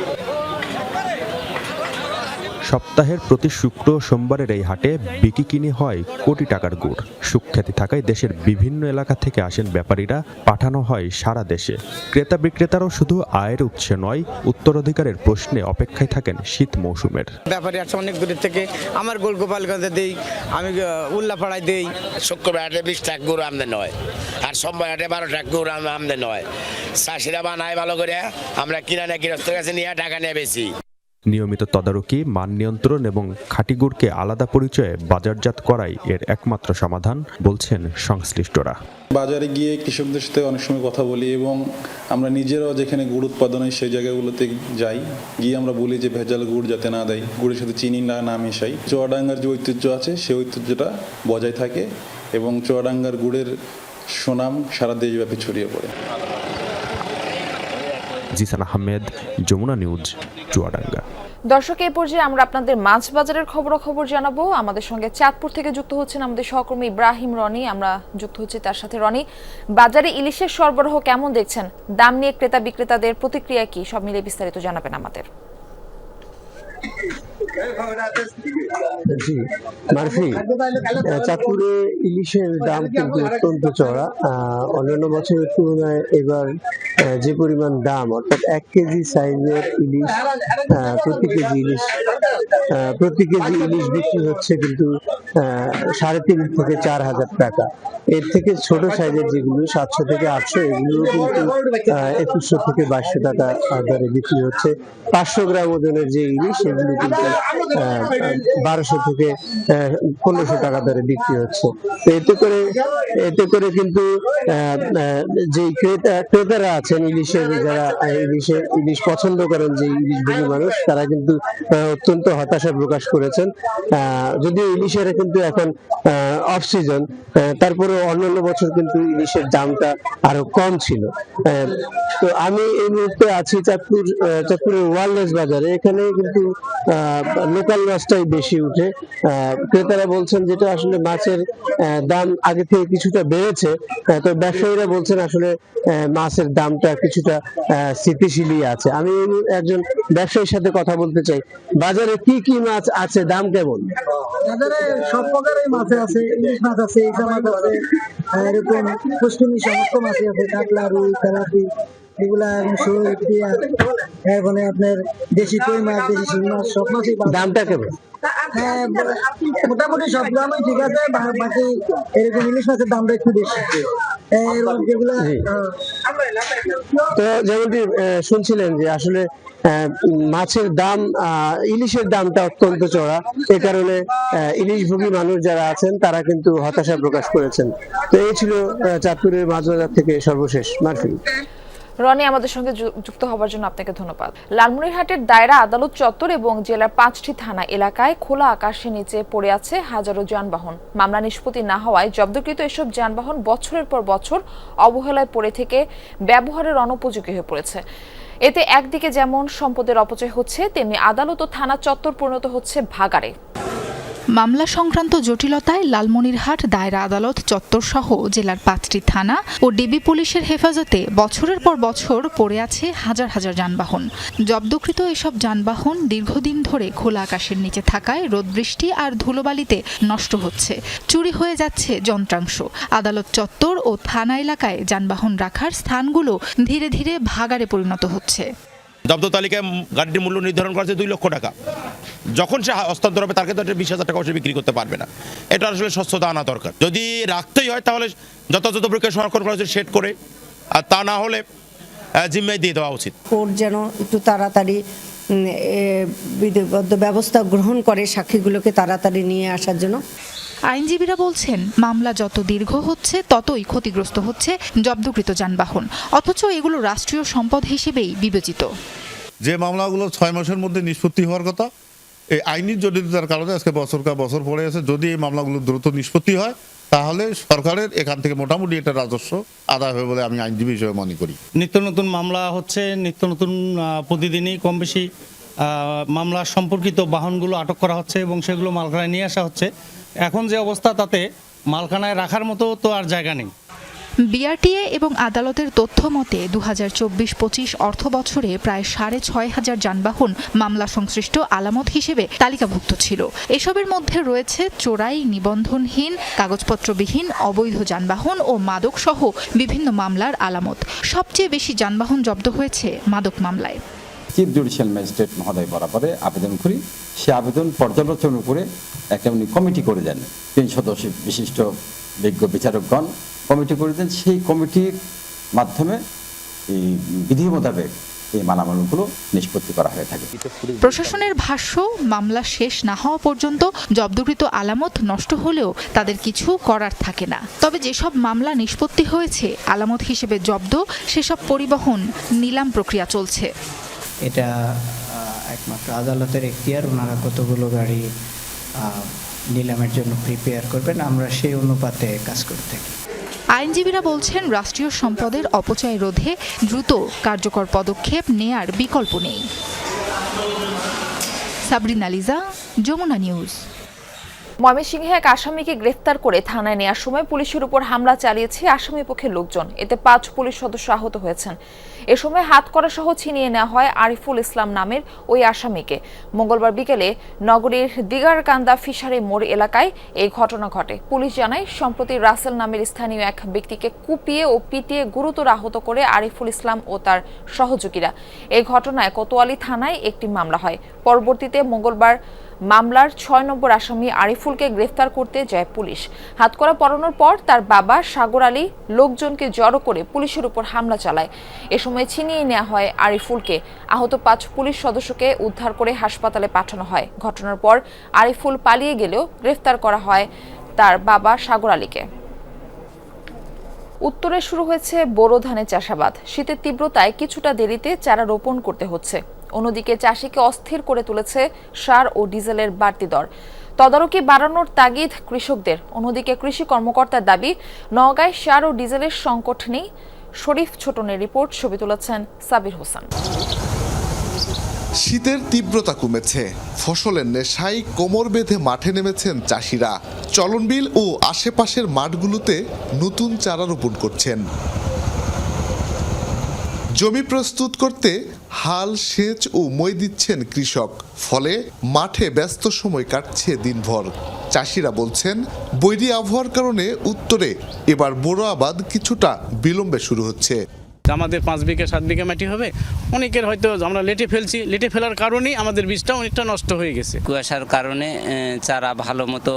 Speaker 3: সপ্তাহের প্রতি শুক্র ও সোমবারের এই হাটে বিক্রি হয় কোটি টাকার গুড়। সুখ্যাতি থাকায় দেশের বিভিন্ন এলাকা থেকে আসেন ব্যাপারীরা, পাঠানো হয় সারা দেশে। ক্রেতা বিক্রেতারাও শুধু আয়ের উৎসে নয়, উত্তরাধিকারের প্রশ্নে অপেক্ষায় থাকেন শীত মৌসুমের।
Speaker 12: ব্যাপারী আসছে অনেক দূরের থেকে, আমার গোলগোপালগঞ্জে দেই, আমি উল্লাপাড়ায় দেই।
Speaker 20: শুক্রবার হাটে 20 টাকা গুড় আমদানি হয়, আর সোমবার হাটে 12 টাকা গুড় আমদানি হয়। চাষিরা বানায় ভালো করে, আমরা কিনা না গৃহস্থের কাছে নিয়ে টাকা নিয়ে বেশি।
Speaker 3: নিয়মিত তদারকি, মান নিয়ন্ত্রণ এবং খাঁটি গুড়কে আলাদা পরিচয়ে বাজারজাত করাই এর একমাত্র সমাধান বলছেন সংশ্লিষ্টরা।
Speaker 31: বাজারে গিয়ে কৃষকদের সাথে অনেক সময় কথা বলি এবং আমরা নিজেরাও যেখানে গুড় উৎপাদন হয় সেই জায়গাগুলোতে যাই, গিয়ে আমরা বলি যে ভেজাল গুড় যাতে না দেয়, গুড়ের সাথে চিনি না মেশাই। চুয়াডাঙ্গার যে ঐতিহ্য আছে সেই ঐতিহ্যটা বজায় থাকে এবং চুয়াডাঙ্গার গুড়ের সুনাম সারা দেশব্যাপী ছড়িয়ে পড়ে।
Speaker 3: জিসান আহমেদ, যমুনা নিউজ, চুয়াডাঙ্গা।
Speaker 1: দর্শক, এই পর্যায়ে আমরা আপনাদের মাছ বাজারের খবরাখবর জানাবো। আমাদের সঙ্গে চাঁদপুর থেকে যুক্ত হচ্ছেন আমাদের সহকর্মী ইব্রাহিম রনি। আমরা যুক্ত হচ্ছি তার সাথে। রনি, বাজারে ইলিশের সরবরাহ কেমন দেখছেন? দাম নিয়ে ক্রেতা বিক্রেতাদের প্রতিক্রিয়া কি? সব মিলে বিস্তারিত জানাবেন আমাদের।
Speaker 13: জি মারফি, চাঁদপুরে ইলিশের দাম কিন্তু অত্যন্ত চড়া। অন্যান্য বছরের তুলনায় এবার যে পরিমাণ দাম, অর্থাৎ 1 কেজি সাইজের ইলিশ, প্রতি কেজি ইলিশ বিক্রি হচ্ছে কিন্তু 3.5 থেকে 4 হাজার টাকা। এর থেকে ছোট সাইজের যেগুলো 700 থেকে 800, এগুলো কিন্তু 2100 থেকে 2200 টাকা দরে বিক্রি হচ্ছে। 500 গ্রাম ওজনের যে ইলিশ সেগুলো কিন্তু 1200 থেকে 1500 টাকা দরে বিক্রি হচ্ছে। তো এতে করে কিন্তু যে ক্রেতারা আছেন ইলিশের, যারা ইলিশ পছন্দ করেন, যে ইলিশ ভোগী মানুষ, তারা কিন্তু অত্যন্ত হতাশা প্রকাশ করেছেন। যদিও ইলিশের কিন্তু এখন অফ সিজন, তারপরে অন্যান্য বছর কিন্তু ইলিশের দামটা আরো কম ছিল। তো আমি এই মুহূর্তে আছি চাঁদপুরের ওয়ালনেস বাজারে। এখানে কিন্তু লোকাল মাছটাই বেশি উঠে। ক্রেতারা বলছেন যেটা আসলে মাছের দাম আগে থেকে কিছুটা বেড়েছে, তো ব্যবসায়ীরা বলছেন আসলে মাছের দামটা কিছুটা স্থিতিশীলই আছে। আমি একজন ব্যবসায়ীর সাথে কথা বলতে চাই। বাজারে কি কি মাছ আছে, দাম কেমন?
Speaker 14: বাজারে সব প্রকারের মাছ আছে, ইলিশ মাছ আছে, ইসা মাছ আছে, এরকম পুষ্টিনি সমস্ত মাছ আছে, কাতলা, রুই, তেলাপি, এগুলা এখন আপনার দেশি কই মাছ, দেশি শিং মাছ, সব মাছই।
Speaker 13: দামটা কেমন?
Speaker 14: হ্যাঁ, মোটামুটি সব দামই ঠিক আছে, বাকি এরকম ইলিশ মাছের দামটা একটু বেশি। যেগুলা
Speaker 13: তো যেমনটি শুনছিলেন যে আসলে মাছের দাম, ইলিশের দামটা অত্যন্ত চড়া, এ কারণে ইলিশভোগী মানুষ যারা আছেন তারা কিন্তু হতাশা প্রকাশ করেছেন। তো এই ছিল চাঁদপুরের মাছ বাজার থেকে সর্বশেষ। মারফি।
Speaker 1: রনি, আমাদের সঙ্গে যুক্ত হবার জন্য আপনাকে ধন্যবাদ। লালমনিরহাটের দায়রা আদালত চত্বর এবং জেলার 5টি থানা এলাকায় খোলা আকাশের নিচে পড়ে আছে হাজারো যানবাহন। মামলা নিষ্পত্তি না হওয়ায় জব্দকৃত এসব যানবাহন বছরের পর বছর অবহেলায় পড়ে থেকে ব্যবহারের অনুপযোগী হয়ে পড়েছে। এতে একদিকে যেমন সম্পদের অপচয় হচ্ছে, তেমনি আদালত ও থানা চত্বর পরিণত হচ্ছে ভাগাড়ে।
Speaker 7: মামলা সংক্রান্ত জটিলতায় লালমনিরহাট দায়রা আদালত চত্বর সহ জেলার 5টি থানা ও ডিবি পুলিশের হেফাজতে বছরের পর বছর পড়ে আছে হাজার হাজার যানবাহন। জব্দকৃত এসব যানবাহন দীর্ঘদিন ধরে খোলা আকাশের নিচে থাকায় রোদ বৃষ্টি আর ধুলোবালিতে নষ্ট হচ্ছে, চুরি হয়ে যাচ্ছে যন্ত্রাংশ। আদালত চত্বর ও থানা এলাকায় যানবাহন রাখার স্থানগুলো ধীরে ধীরে ভাগাড়ে পরিণত হচ্ছে।
Speaker 9: জব্দ তালিকায় গাড়িটির মূল্য নির্ধারণ করা আছে 2 লক্ষ টাকা। যখন সে হস্তান্তর হবে তার ক্ষেত্রে 20,000 টাকা সে বিক্রি করতে পারবে না। এটা আসলে স্বচ্ছতা আনা দরকার। যদি রাখতেই হয় তাহলে যথাযথ প্রক্রিয়া সংরক্ষণ করা উচিত সেট করে, আর তা না হলে জিম্মায় দিয়ে দেওয়া উচিত।
Speaker 10: কোর্ট যেন একটু তাড়াতাড়ি বিধিবদ্ধ ব্যবস্থা গ্রহণ করে সাক্ষীগুলোকে তাড়াতাড়ি নিয়ে আসার জন্য।
Speaker 7: আইনজীবীরা বলছেন, মামলা যত দীর্ঘ হচ্ছে ততই ক্ষতিগ্রস্ত হচ্ছে জব্দকৃত যানবাহন, অথচ এগুলো রাষ্ট্রীয় সম্পদ হিসেবেই বিবেচিত।
Speaker 15: যে মামলাগুলো 6 মাসের মধ্যে নিষ্পত্তি হওয়ার কথা, এই আইনি জটিলতার কারণে আজকে বছর পড়ে আছে। যদি এই মামলাগুলো দ্রুত নিষ্পত্তি হয় তাহলে সরকারের এখান থেকে মোটামুটি একটা রাজস্ব আদায় হবে বলে আমি আইনজীবী হিসেবে মনে করি।
Speaker 5: নিত্য নতুন মামলা হচ্ছে, নিত্য নতুন প্রতিদিনই কম বেশি মামলা সম্পর্কিত বাহনগুলো আটক করা হচ্ছে এবং সেগুলো মালখানায় নিয়ে আসা হচ্ছে। এখন যে অবস্থা, তাতে মালখানায় রাখার মতো তো আর জায়গা নেই।
Speaker 7: বিআরটিএ এবং আদালতের তথ্য মতে 2024-25 অর্থ বছরে প্রায় 6,500 যানবাহন মামলা সংশ্লিষ্ট আলামত হিসেবে তালিকাভুক্ত ছিল। এসবের মধ্যে রয়েছে চোরাই, নিবন্ধনহীন, কাগজপত্রবিহীন, অবৈধ যানবাহন ও মাদক সহ বিভিন্ন মামলার আলামত। সবচেয়ে বেশি যানবাহন জব্দ হয়েছে মাদক মামলায়।
Speaker 16: চিফ জুডিশিয়াল ম্যাজিস্ট্রেট মহোদয় বরাবরে আবেদন করি, সে আবেদন পর্যালোচনা করে একটা উনি কমিটি করে দেন, 3 সদস্য বিশিষ্ট বিজ্ঞ বিচারকগণ কমিটি করে দেন। সেই কমিটির মাধ্যমে এই বিধি মোতাবেক এই মালামালগুলো নিষ্পত্তি করা হয়ে থাকে।
Speaker 7: প্রশাসনের ভাষ্য, মামলা শেষ না হওয়া পর্যন্ত জব্দকৃত আলামত নষ্ট হলেও তাদের কিছু করার থাকে না। তবে যেসব মামলা নিষ্পত্তি হয়েছে আলামত হিসেবে জব্দ, সেসব পরিবহন নিলাম প্রক্রিয়া চলছে।
Speaker 12: এটা একমাত্র আদালতের এখতিয়ার, ওনারা কতগুলো গাড়ি নিলামের জন্য প্রিপেয়ার করবেন, আমরা সেই অনুপাতে কাজ করতে থাকি।
Speaker 7: আইনজীবীরা বলছেন, রাষ্ট্রীয় সম্পদের অপচয় রোধে দ্রুত কার্যকর পদক্ষেপ নেয়ার বিকল্প নেই। সাবরিনা লিজা, যমুনা নিউজ।
Speaker 1: ময়মনসিংহে এক আসামিকে গ্রেফতার করে থানায় নেওয়ার সময় পুলিশের উপর হামলা চালিয়েছে আসামি পক্ষের লোকজন। এতে 5 পুলিশ সদস্য আহত হয়েছেন। এ সময় হাতকড়া সহ ছিনিয়ে নেওয়া হয় আরিফুল ইসলাম নামের ওই আসামিকে। মঙ্গলবার বিকেলে নগরীর দিগারকান্দা ফিশারি মোড় এলাকায় এই ঘটনা ঘটে। পুলিশ জানায়, সম্প্রতি রাসেল নামের স্থানীয় এক ব্যক্তিকে কুপিয়ে ও পিটিয়ে গুরুতর আহত করে আরিফুল ইসলাম ও তার সহযোগীরা। এই ঘটনায় কোতোয়ালি থানায় একটি মামলা হয়। পরবর্তীতে মঙ্গলবার মামলার 6 নম্বর আসামি আরিফুলকে গ্রেফতার করতে যায় পুলিশ। হাতকড়া পরানোর পর তার বাবা সাগর আলী লোকজনকে জড়ো করে পুলিশের উপর হামলা চালায়। এ সময় ছিনিয়ে নেওয়া হয় আরিফুলকে। আহত 5 পুলিশ সদস্যকে উদ্ধার করে হাসপাতালে পাঠানো হয়। ঘটনার পর আরিফুল পালিয়ে গেলেও গ্রেফতার করা হয় তার বাবা সাগর আলীকে। উত্তরে শুরু হয়েছে বোরো ধানের চাষাবাদ। শীতের তীব্রতায় কিছুটা দেরিতে চারা রোপণ করতে হচ্ছে। অন্যদিকে চাষিকে অস্থির করে তুলেছে সার ও ডিজেলের বাড়তি দর। তদারকি বাড়ানোর তাগিদ কৃষকদের। অন্যদিকে কৃষি কর্মকর্তার দাবি, নওগাঁয় সার ও ডিজেলের সংকট নেই। শরীফ ছোটনের রিপোর্ট, ছবি তুলেছেন সাবির হোসেন।
Speaker 17: শীতের তীব্রতা কমেছে, ফসলের নেশায় কোমর বেঁধে মাঠে নেমেছেন চাষিরা। চলনবিল ও আশেপাশের মাঠগুলোতে নতুন চারা রোপণ করছেন। জমি প্রস্তুত করতে হাল, সেচ ও মই দিচ্ছেন কৃষক। ফলে মাঠে ব্যস্ত সময় কাটছে দিনভর। চাষিরা বলছেন, বৈরী আবহাওয়ার কারণে উত্তরে এবার বোরো আবাদ কিছুটা বিলম্বে শুরু হচ্ছে।
Speaker 5: আমাদের 5 বিঘা 7 বিঘা মাটি হবে, অনেকের হয়তো আমরা লেটে ফেলছি। লেটে ফেলার কারণেই আমাদের বীজটা অনেকটা নষ্ট হয়ে গেছে।
Speaker 19: কুয়াশার কারণে চারা ভালো মতো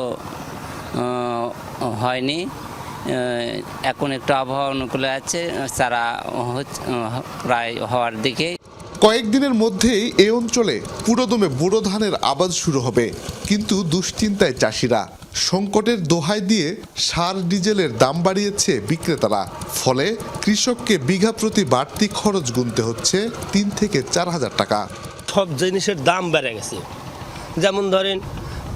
Speaker 19: হয়নি
Speaker 6: এখন একটু আবহাওয়া অনুকূলে আছে, চারা প্রায় হওয়ার দিকে।
Speaker 17: কয়েকদিনের মধ্যেই এই অঞ্চলে পুরোদমে বোরো ধানের আবাদ শুরু হবে, কিন্তু দুশ্চিন্তায় চাষিরা। সংকটের দোহাই দিয়ে সার ডিজেলের দাম বাড়িয়েছে বিক্রেতারা, ফলে কৃষককে বিঘা প্রতি বাড়তি খরচ গুনতে হচ্ছে ৩ থেকে ৪ হাজার টাকা।
Speaker 19: সব জিনিসের দাম বেড়ে গেছে। যেমন ধরেন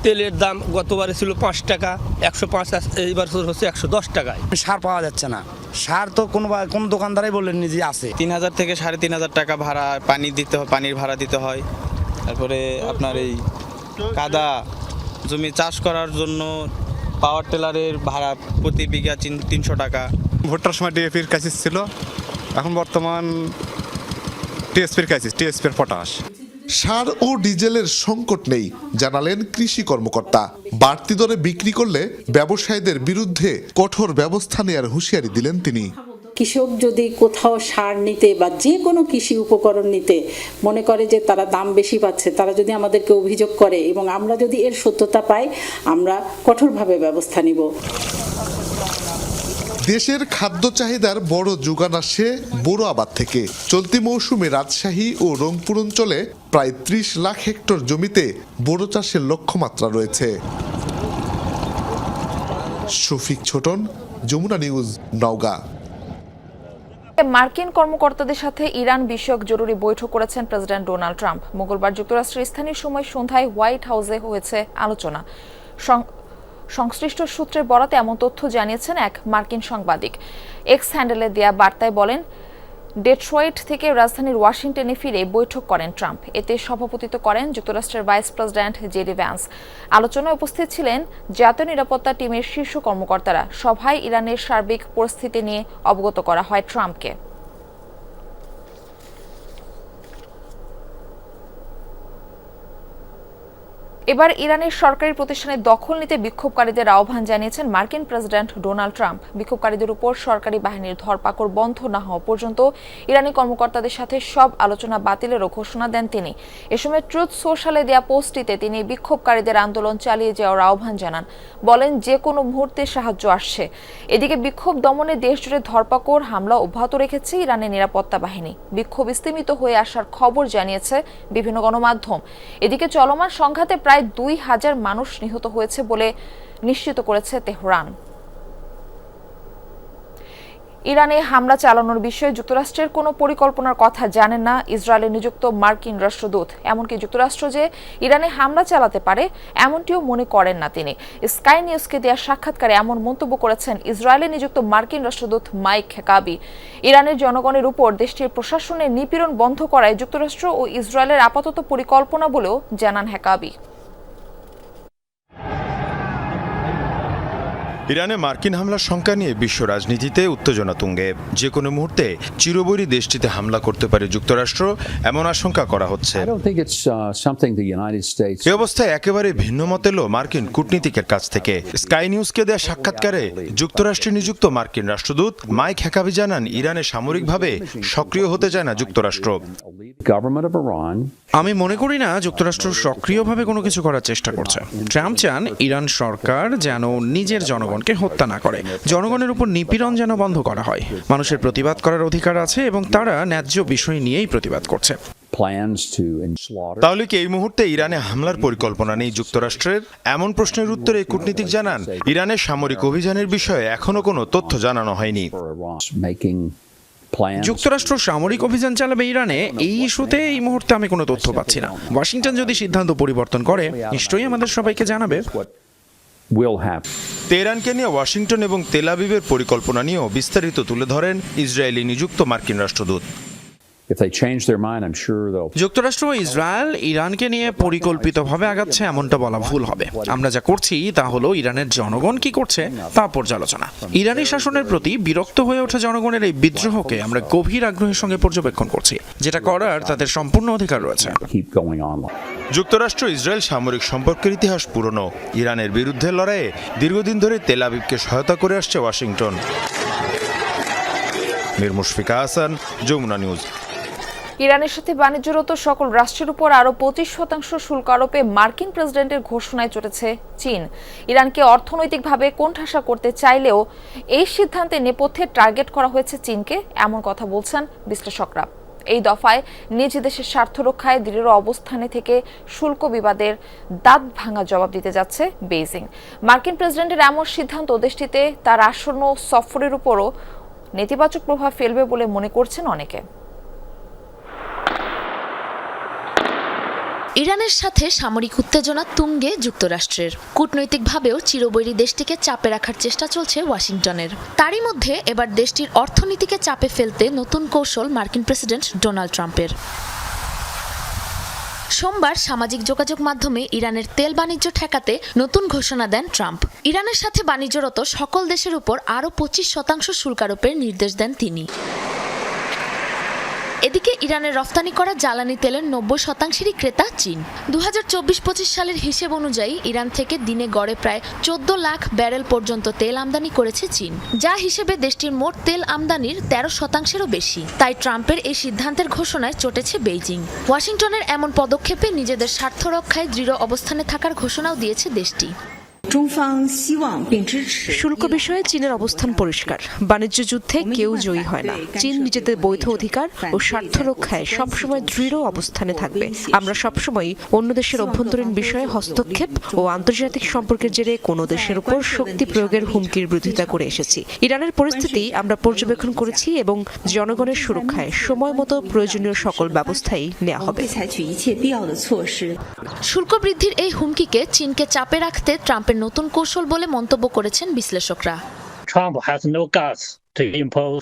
Speaker 19: তেলের দাম গতবারে ছিল 5 টাকা, 105, এইবার হচ্ছে 110 টাকায়।
Speaker 21: সার পাওয়া যাচ্ছে না। সার তো কোন দোকানদারাই বললেন যে আছে।
Speaker 22: ৩,০০০ থেকে ৩,৫০০ টাকা ভাড়া, পানির ভাড়া দিতে হয়। তারপরে আপনার এই কাদা জমি চাষ করার জন্য পাওয়ার টিলারের ভাড়া প্রতি বিঘা ৩০০ টাকা।
Speaker 23: ভুট্টার সময় ডিএপির ক্রাইসিস ছিল, এখন বর্তমান টিএসপির ক্রাইসিস, টিএসপির পটাশ।
Speaker 17: সার ও ডিজেলের সংকট নেই, জানালেন কৃষি কর্মকর্তা। বাড়তি দরে বিক্রি করলে ব্যবসায়ীদের বিরুদ্ধে কঠোর ব্যবস্থা নেওয়ার হুঁশিয়ারি দিলেন তিনি।
Speaker 24: কৃষক যদি কোথাও সার নিতে বা যে কোনো কৃষি উপকরণ নিতে মনে করে যে তারা দাম বেশি পাচ্ছে, তারা যদি আমাদেরকে অভিযোগ করে এবং আমরা যদি এর সত্যতা পাই, আমরা কঠোরভাবে ব্যবস্থা নিব।
Speaker 17: দেশের খাদ্য চাহিদার বড় যোগান আসে বোরো আবাদ থেকে। চলতি মৌসুমে রাজশাহী ও রংপুর অঞ্চলে প্রায় ৩০ লাখ হেক্টর জমিতে বোরো চাষের লক্ষ্যমাত্রা রয়েছে। শফিক ছোটন, যমুনা নিউজ, নওগাঁ।
Speaker 1: মার্কিন কর্মকর্তাদের সাথে ইরান বিষয়ক জরুরি বৈঠক করেছেন প্রেসিডেন্ট ডোনাল্ড ট্রাম্প। মঙ্গলবার যুক্তরাষ্ট্রের স্থানীয় সময় সন্ধ্যায় হোয়াইট হাউসে হয়েছে আলোচনা। সংশ্লিষ্ট সূত্রের বরাতে এমন তথ্য জানিয়েছেন এক মার্কিন সাংবাদিক। এক্স হ্যান্ডেলে দেয়া বার্তায় বলেন, ডেট্রয়েট থেকে রাজধানীর ওয়াশিংটনে ফিরে বৈঠক করেন ট্রাম্প। এতে সভাপতিত্ব করেন যুক্তরাষ্ট্রের ভাইস প্রেসিডেন্ট জেডি ভ্যান্স। আলোচনায় উপস্থিত ছিলেন জাতীয় নিরাপত্তা টিমের শীর্ষ কর্মকর্তারা। সভায় ইরানের সার্বিক পরিস্থিতি নিয়ে অবগত করা হয় ট্রাম্পকে। এবার ইরানের সরকারি প্রতিষ্ঠানে দখল নিতে বিক্ষোভকারীদের আহ্বান জানিয়েছেন মার্কিন প্রেসিডেন্ট ডোনাল্ড ট্রাম্প। বিক্ষোভকারীদের উপর সরকারি বাহিনীর ধরপাকড় বন্ধ না হওয়া পর্যন্ত ইরানি কর্মকর্তাদের সাথে সব আলোচনা বাতিলেরও ঘোষণা দেন তিনি। এ সময় ট্রুথ সোশ্যালে দেয়া পোস্টটিতে তিনি বিক্ষোভকারীদের আন্দোলন চালিয়ে যাওয়ার আহ্বান জানান। বলেন, যে কোনো মুহূর্তে সাহায্য আসছে। এদিকে বিক্ষোভ দমনে দেশজুড়ে ধরপাকড় হামলা অব্যাহত রেখেছে ইরানের নিরাপত্তা বাহিনী। বিক্ষোভ স্তিমিত হয়ে আসার খবর জানিয়েছে বিভিন্ন গণমাধ্যম। এদিকে চলমান সংঘাতে প্রায় ২,০০০ মানুষ নিহত হয়েছে বলে নিশ্চিত করেছে তেহরান। ইরানে হামলা চালানোর বিষয়ে যুক্তরাষ্ট্রের কোনো পরিকল্পনার কথা জানেন না ইসরায়েলে নিযুক্ত মার্কিন রাষ্ট্রদূত। এমনকি যুক্তরাষ্ট্র যে ইরানে হামলা চালাতে পারে এমনটিও মনে করেন না তিনি। স্কাই নিউজকে দেয়া সাক্ষাৎকারে এমন মন্তব্য করেছেন ইসরায়েলে নিযুক্ত মার্কিন রাষ্ট্রদূত মাইক হেকাবি। ইরানের জনগণের উপর দেশটির প্রশাসনের নিপীড়ন বন্ধ করায় যুক্তরাষ্ট্র ও ইসরায়েলের আপাতত পরিকল্পনা বলেও জানান হেকাবি।
Speaker 4: ইরানে মার্কিন হামলার শঙ্কা নিয়ে বিশ্ব রাজনীতিতে উত্তেজনা তুঙ্গে। যে কোনো মুহূর্তে চিরবৈরী দেশটিতে হামলা করতে পারে যুক্তরাষ্ট্র, এমন আশঙ্কা করা হচ্ছে। এই অবস্থায় একেবারে ভিন্ন মত এলো মার্কিন কূটনীতিকের কাছ থেকে। স্কাই নিউজকে দেয়া সাক্ষাৎকারে যুক্তরাষ্ট্রে নিযুক্ত মার্কিন রাষ্ট্রদূত মাইক হেকাবি জানান, ইরানে সামরিকভাবে সক্রিয় হতে চায় না যুক্তরাষ্ট্র।
Speaker 25: আমি মনে করি না যুক্তরাষ্ট্র সক্রিয়ভাবে কোনো কিছু করার চেষ্টা করছে। ট্রাম্প চান ইরান সরকার যেন নিজের জনগণকে হত্যা না করে, জনগণের উপর নিপীড়ন যেন বন্ধ করা হয়। মানুষের প্রতিবাদ করার অধিকার আছে এবং তারা ন্যায্য বিষয় নিয়েই প্রতিবাদ করছে।
Speaker 4: তাহলে কি এই মুহূর্তে ইরানে হামলার পরিকল্পনা নেই যুক্তরাষ্ট্রের? এমন প্রশ্নের উত্তরে কূটনীতিক জানান, ইরানের সামরিক অভিযানের বিষয়ে এখনো কোনো তথ্য জানানো হয়নি।
Speaker 25: যুক্তরাষ্ট্র সামরিক অভিযান চালাবে ইরানে, এই ইস্যুতে এই মুহূর্তে আমি কোনো তথ্য পাচ্ছি না। ওয়াশিংটন যদি সিদ্ধান্ত পরিবর্তন করে নিশ্চয়ই আমাদের সবাইকে জানাবে।
Speaker 4: তেহরানকে নিয়ে ওয়াশিংটন এবং তেল আবিবের পরিকল্পনা নিয়েও বিস্তারিত তুলে ধরেন ইসরায়েলি নিযুক্ত মার্কিন রাষ্ট্রদূত।
Speaker 25: যুক্তরাষ্ট্র ও ইসরায়েল ইরানকে নিয়ে পরিকল্পিতভাবে আগাচ্ছে এমনটা বলা ভুল হবে। আমরা যা করছি তা হলো ইরানের জনগণ কি করছে তা পর্যালোচনা। ইরানি শাসনের প্রতি বিরক্ত হয়ে ওঠা জনগণের এই বিদ্রোহকে আমরা গভীর আগ্রহের সঙ্গে পর্যবেক্ষণ করছি। যেটা করার তাদের সম্পূর্ণ অধিকার রয়েছে।
Speaker 4: যুক্তরাষ্ট্র ইসরায়েল সামরিক সম্পর্কের ইতিহাস পুরনো। ইরানের বিরুদ্ধে লড়াইয়ে দীর্ঘদিন ধরে তেল আবিবকে সহায়তা করে আসছে ওয়াশিংটন। মির মুশফিকা হাসান, যমুনা নিউজ।
Speaker 1: ইরানের সাথে বাণিজ্যরত সকল রাষ্ট্রের উপর আরও 25% শুল্ক আরোপে মার্কিন প্রেসিডেন্টের ঘোষণায় চটেছে চীন। ইরানকে অর্থনৈতিকভাবে কোণঠাসা করতে চাইলেও এই সিদ্ধান্তের নেপথ্যে টার্গেট করা হয়েছে চীনকে, এমন কথা বলছেন বিশ্লেষকরা। এই দফায় নিজ দেশের স্বার্থ রক্ষায় দৃঢ় অবস্থানে থেকে শুল্ক বিবাদের দাঁত ভাঙা জবাব দিতে যাচ্ছে বেইজিং। মার্কিন প্রেসিডেন্টের এমন সিদ্ধান্ত দেশটিতে তার আসন্ন সফরের উপরও নেতিবাচক প্রভাব ফেলবে বলে মনে করছেন অনেকে।
Speaker 2: ইরানের সাথে সামরিক উত্তেজনা তুঙ্গে যুক্তরাষ্ট্রের। কূটনৈতিকভাবেও চিরবৈরী দেশটিকে চাপে রাখার চেষ্টা চলছে ওয়াশিংটনের। তারই মধ্যে এবার দেশটির অর্থনীতিকে চাপে ফেলতে নতুন কৌশল মার্কিন প্রেসিডেন্ট ডোনাল্ড ট্রাম্পের। সোমবার সামাজিক যোগাযোগ মাধ্যমে ইরানের তেল বাণিজ্য ঠেকাতে নতুন ঘোষণা দেন ট্রাম্প। ইরানের সাথে বাণিজ্যরত সকল দেশের উপর আরও 25% শুল্ক আরোপের নির্দেশ দেন তিনি। এদিকে ইরানের রফতানি করা জ্বালানি তেলের 90%-ই ক্রেতা চীন। 2024-25 সালের হিসেব অনুযায়ী ইরান থেকে দিনে গড়ে প্রায় 14 লাখ ব্যারেল পর্যন্ত তেল আমদানি করেছে চীন, যা হিসেবে দেশটির মোট তেল আমদানির 13%-এরও বেশি। তাই ট্রাম্পের এই সিদ্ধান্তের ঘোষণায় চটেছে বেইজিং। ওয়াশিংটনের এমন পদক্ষেপে নিজেদের স্বার্থ রক্ষায় দৃঢ় অবস্থানে থাকার ঘোষণাও দিয়েছে দেশটি।
Speaker 8: শুল্ক বিষয়ে চীনের অবস্থান পরিষ্কার। বাণিজ্য যুদ্ধে কেউ জয়ী হয় না। চীন নিজেদের বৈধ অধিকার ও স্বার্থ রক্ষায় সবসময় দৃঢ় অবস্থানে থাকবে। আমরা সবসময় অন্য দেশের অভ্যন্তরীণ বিষয়ে হস্তক্ষেপ ও আন্তর্জাতিক সম্পর্কের জেরে কোনো দেশের উপর শক্তি প্রয়োগের হুমকির বিরোধিতা করে এসেছি। ইরানের পরিস্থিতি আমরা পর্যবেক্ষণ করেছি এবং জনগণের সুরক্ষায় সময় মতো প্রয়োজনীয় সকল ব্যবস্থাই নেওয়া হবে।
Speaker 2: শুল্ক বৃদ্ধির এই হুমকিকে চীনকে চাপে রাখতে ট্রাম্পের নতুন কৌশল বলে মন্তব্য করেছেন বিশ্লেষকরা।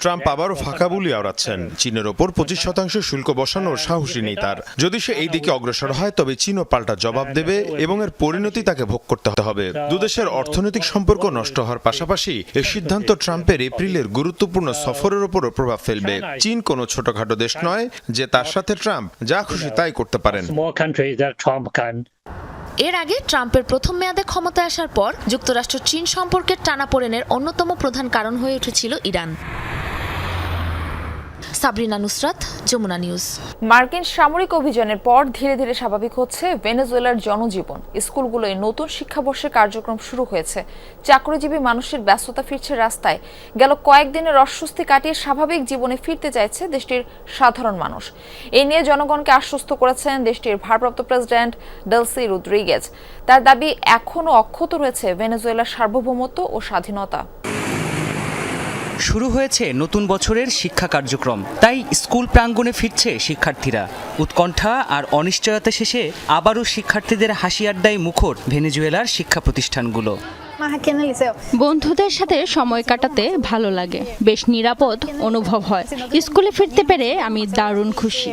Speaker 11: ট্রাম্প আবারও ফাঁকা বুলি আওড়াচ্ছেন। চীনের ওপর 25% শুল্ক বসানোর সাহসী নেই তার। যদি সে এই দিকে অগ্রসর হয় তবে চীনও পাল্টা জবাব দেবে এবং এর পরিণতি তাকে ভোগ করতে হবে। দুদেশের অর্থনৈতিক সম্পর্ক নষ্ট হওয়ার পাশাপাশি এই সিদ্ধান্ত ট্রাম্পের এপ্রিলের গুরুত্বপূর্ণ সফরের উপরও প্রভাব ফেলবে। চীন কোনো ছোটখাটো দেশ নয় যে তার সাথে ট্রাম্প যা খুশি তাই করতে পারেন।
Speaker 2: এর আগে ট্রাম্পের প্রথম মেয়াদে ক্ষমতায় আসার পর যুক্তরাষ্ট্র চীন সম্পর্কের টানাপোড়েনের অন্যতম প্রধান কারণ হয়ে উঠেছিল ইরান। সাবরিনা নুসরাত, যমুনা নিউজ।
Speaker 1: মার্কিন সামরিক অভিযানের পর ধীরে ধীরে স্বাভাবিক হচ্ছে ভেনেজুয়েলার জনজীবন। স্কুলগুলোয় নতুন শিক্ষাবর্ষের কার্যক্রম শুরু হয়েছে। চাকরিজীবী মানুষের ব্যস্ততা ফিরছে রাস্তায়। গেল কয়েকদিনের অস্বস্তি কাটিয়ে স্বাভাবিক জীবনে ফিরতে চাইছে দেশটির সাধারণ মানুষ। এই নিয়ে জনগণকে আশ্বস্ত করেছেন দেশটির ভারপ্রাপ্ত প্রেসিডেন্ট ডেলসি রদ্রিগেজ। তার দাবি, এখনও অক্ষত রয়েছে ভেনেজুয়েলার সার্বভৌমত্ব ও স্বাধীনতা।
Speaker 18: শুরু হয়েছে নতুন বছরের শিক্ষা কার্যক্রম, তাই স্কুল প্রাঙ্গণে ফিরছে শিক্ষার্থীরা। উৎকণ্ঠা আর অনিশ্চয়তা শেষে আবারও শিক্ষার্থীদের হাসি আড্ডায় মুখর ভেনেজুয়েলার শিক্ষা প্রতিষ্ঠানগুলো।
Speaker 20: বন্ধুদের সাথে সময় কাটাতে ভালো লাগে, বেশ নিরাপদ অনুভব হয়। স্কুলে ফিরতে পেরে আমি দারুণ খুশি।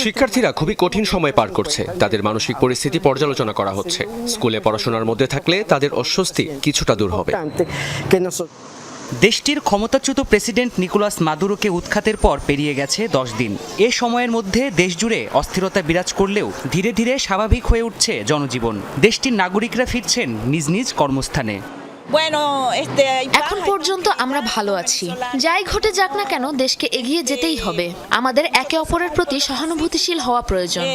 Speaker 26: শিক্ষার্থীরা খুবই কঠিন সময় পার করছে। তাদের মানসিক পরিস্থিতি পর্যালোচনা করা হচ্ছে। স্কুলে পড়াশোনার মধ্যে থাকলে তাদের অস্বস্তি কিছুটা দূর হবে।
Speaker 18: দেশটির ক্ষমতাচ্যুত প্রেসিডেন্ট নিকোলাস মাদুরোকে উৎখাতের পর পেরিয়ে গেছে 10 দিন। এ সময়ের মধ্যে দেশজুড়ে অস্থিরতা বিরাজ করলেও ধীরে ধীরে স্বাভাবিক হয়ে উঠছে জনজীবন। দেশটির নাগরিকরা ফিরছেন নিজ নিজ কর্মস্থানে।
Speaker 2: এখন পর্যন্ত আমরা ভালো আছি। যাই ঘটে যাক না কেন, দেশকে এগিয়ে যেতেই হবে। আমাদের একে অপরের প্রতি সহানুভূতিশীল হওয়া প্রয়োজন।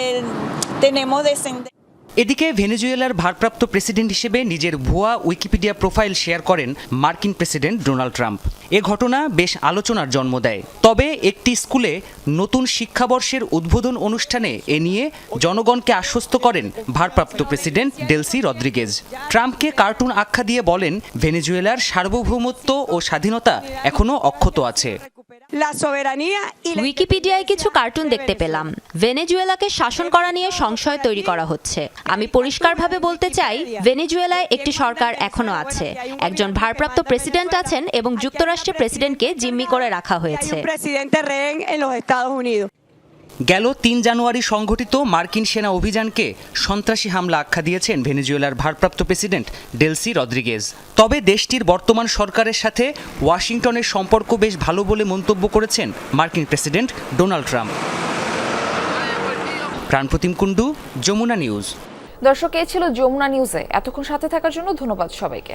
Speaker 18: এদিকে ভেনেজুয়েলার ভারপ্রাপ্ত প্রেসিডেন্ট হিসেবে নিজের ভুয়া উইকিপিডিয়া প্রোফাইল শেয়ার করেন মার্কিন প্রেসিডেন্ট ডোনাল্ড ট্রাম্প। এ ঘটনা বেশ আলোচনার জন্ম দেয়। তবে একটি স্কুলে নতুন শিক্ষাবর্ষের উদ্বোধন অনুষ্ঠানে এ নিয়ে জনগণকে আশ্বস্ত করেন ভারপ্রাপ্ত প্রেসিডেন্ট ডেলসি রদ্রিগেজ। ট্রাম্পকে কার্টুন আখ্যা দিয়ে বলেন, ভেনেজুয়েলার সার্বভৌমত্ব ও স্বাধীনতা এখনও অক্ষত আছে।
Speaker 27: উইকিপিডিয়ায় কিছু কার্টুন দেখতে পেলাম। ভেনেজুয়েলাকে শাসন করা নিয়ে সংশয় তৈরি করা হচ্ছে। আমি পরিষ্কারভাবে বলতে চাই, ভেনেজুয়েলায় একটি সরকার এখনো আছে, একজন ভারপ্রাপ্ত প্রেসিডেন্ট আছেন এবং যুক্তরাষ্ট্রের প্রেসিডেন্টকে জিম্মি করে রাখা হয়েছে।
Speaker 18: গেল 3 জানুয়ারি সংঘটিত মার্কিন সেনা অভিযানকে সন্ত্রাসী হামলা আখ্যা দিয়েছেন ভেনেজুয়েলার ভারপ্রাপ্ত প্রেসিডেন্ট ডেলসি রদ্রিগেজ। তবে দেশটির বর্তমান সরকারের সাথে ওয়াশিংটনের সম্পর্ক বেশ ভালো বলে মন্তব্য করেছেন মার্কিন president Donald Trump. Pranpratim Kundu, Jamuna News.
Speaker 1: দর্শক, এই ছিল যমুনা নিউজে। এতক্ষণ সাথে থাকার জন্য ধন্যবাদ সবাইকে।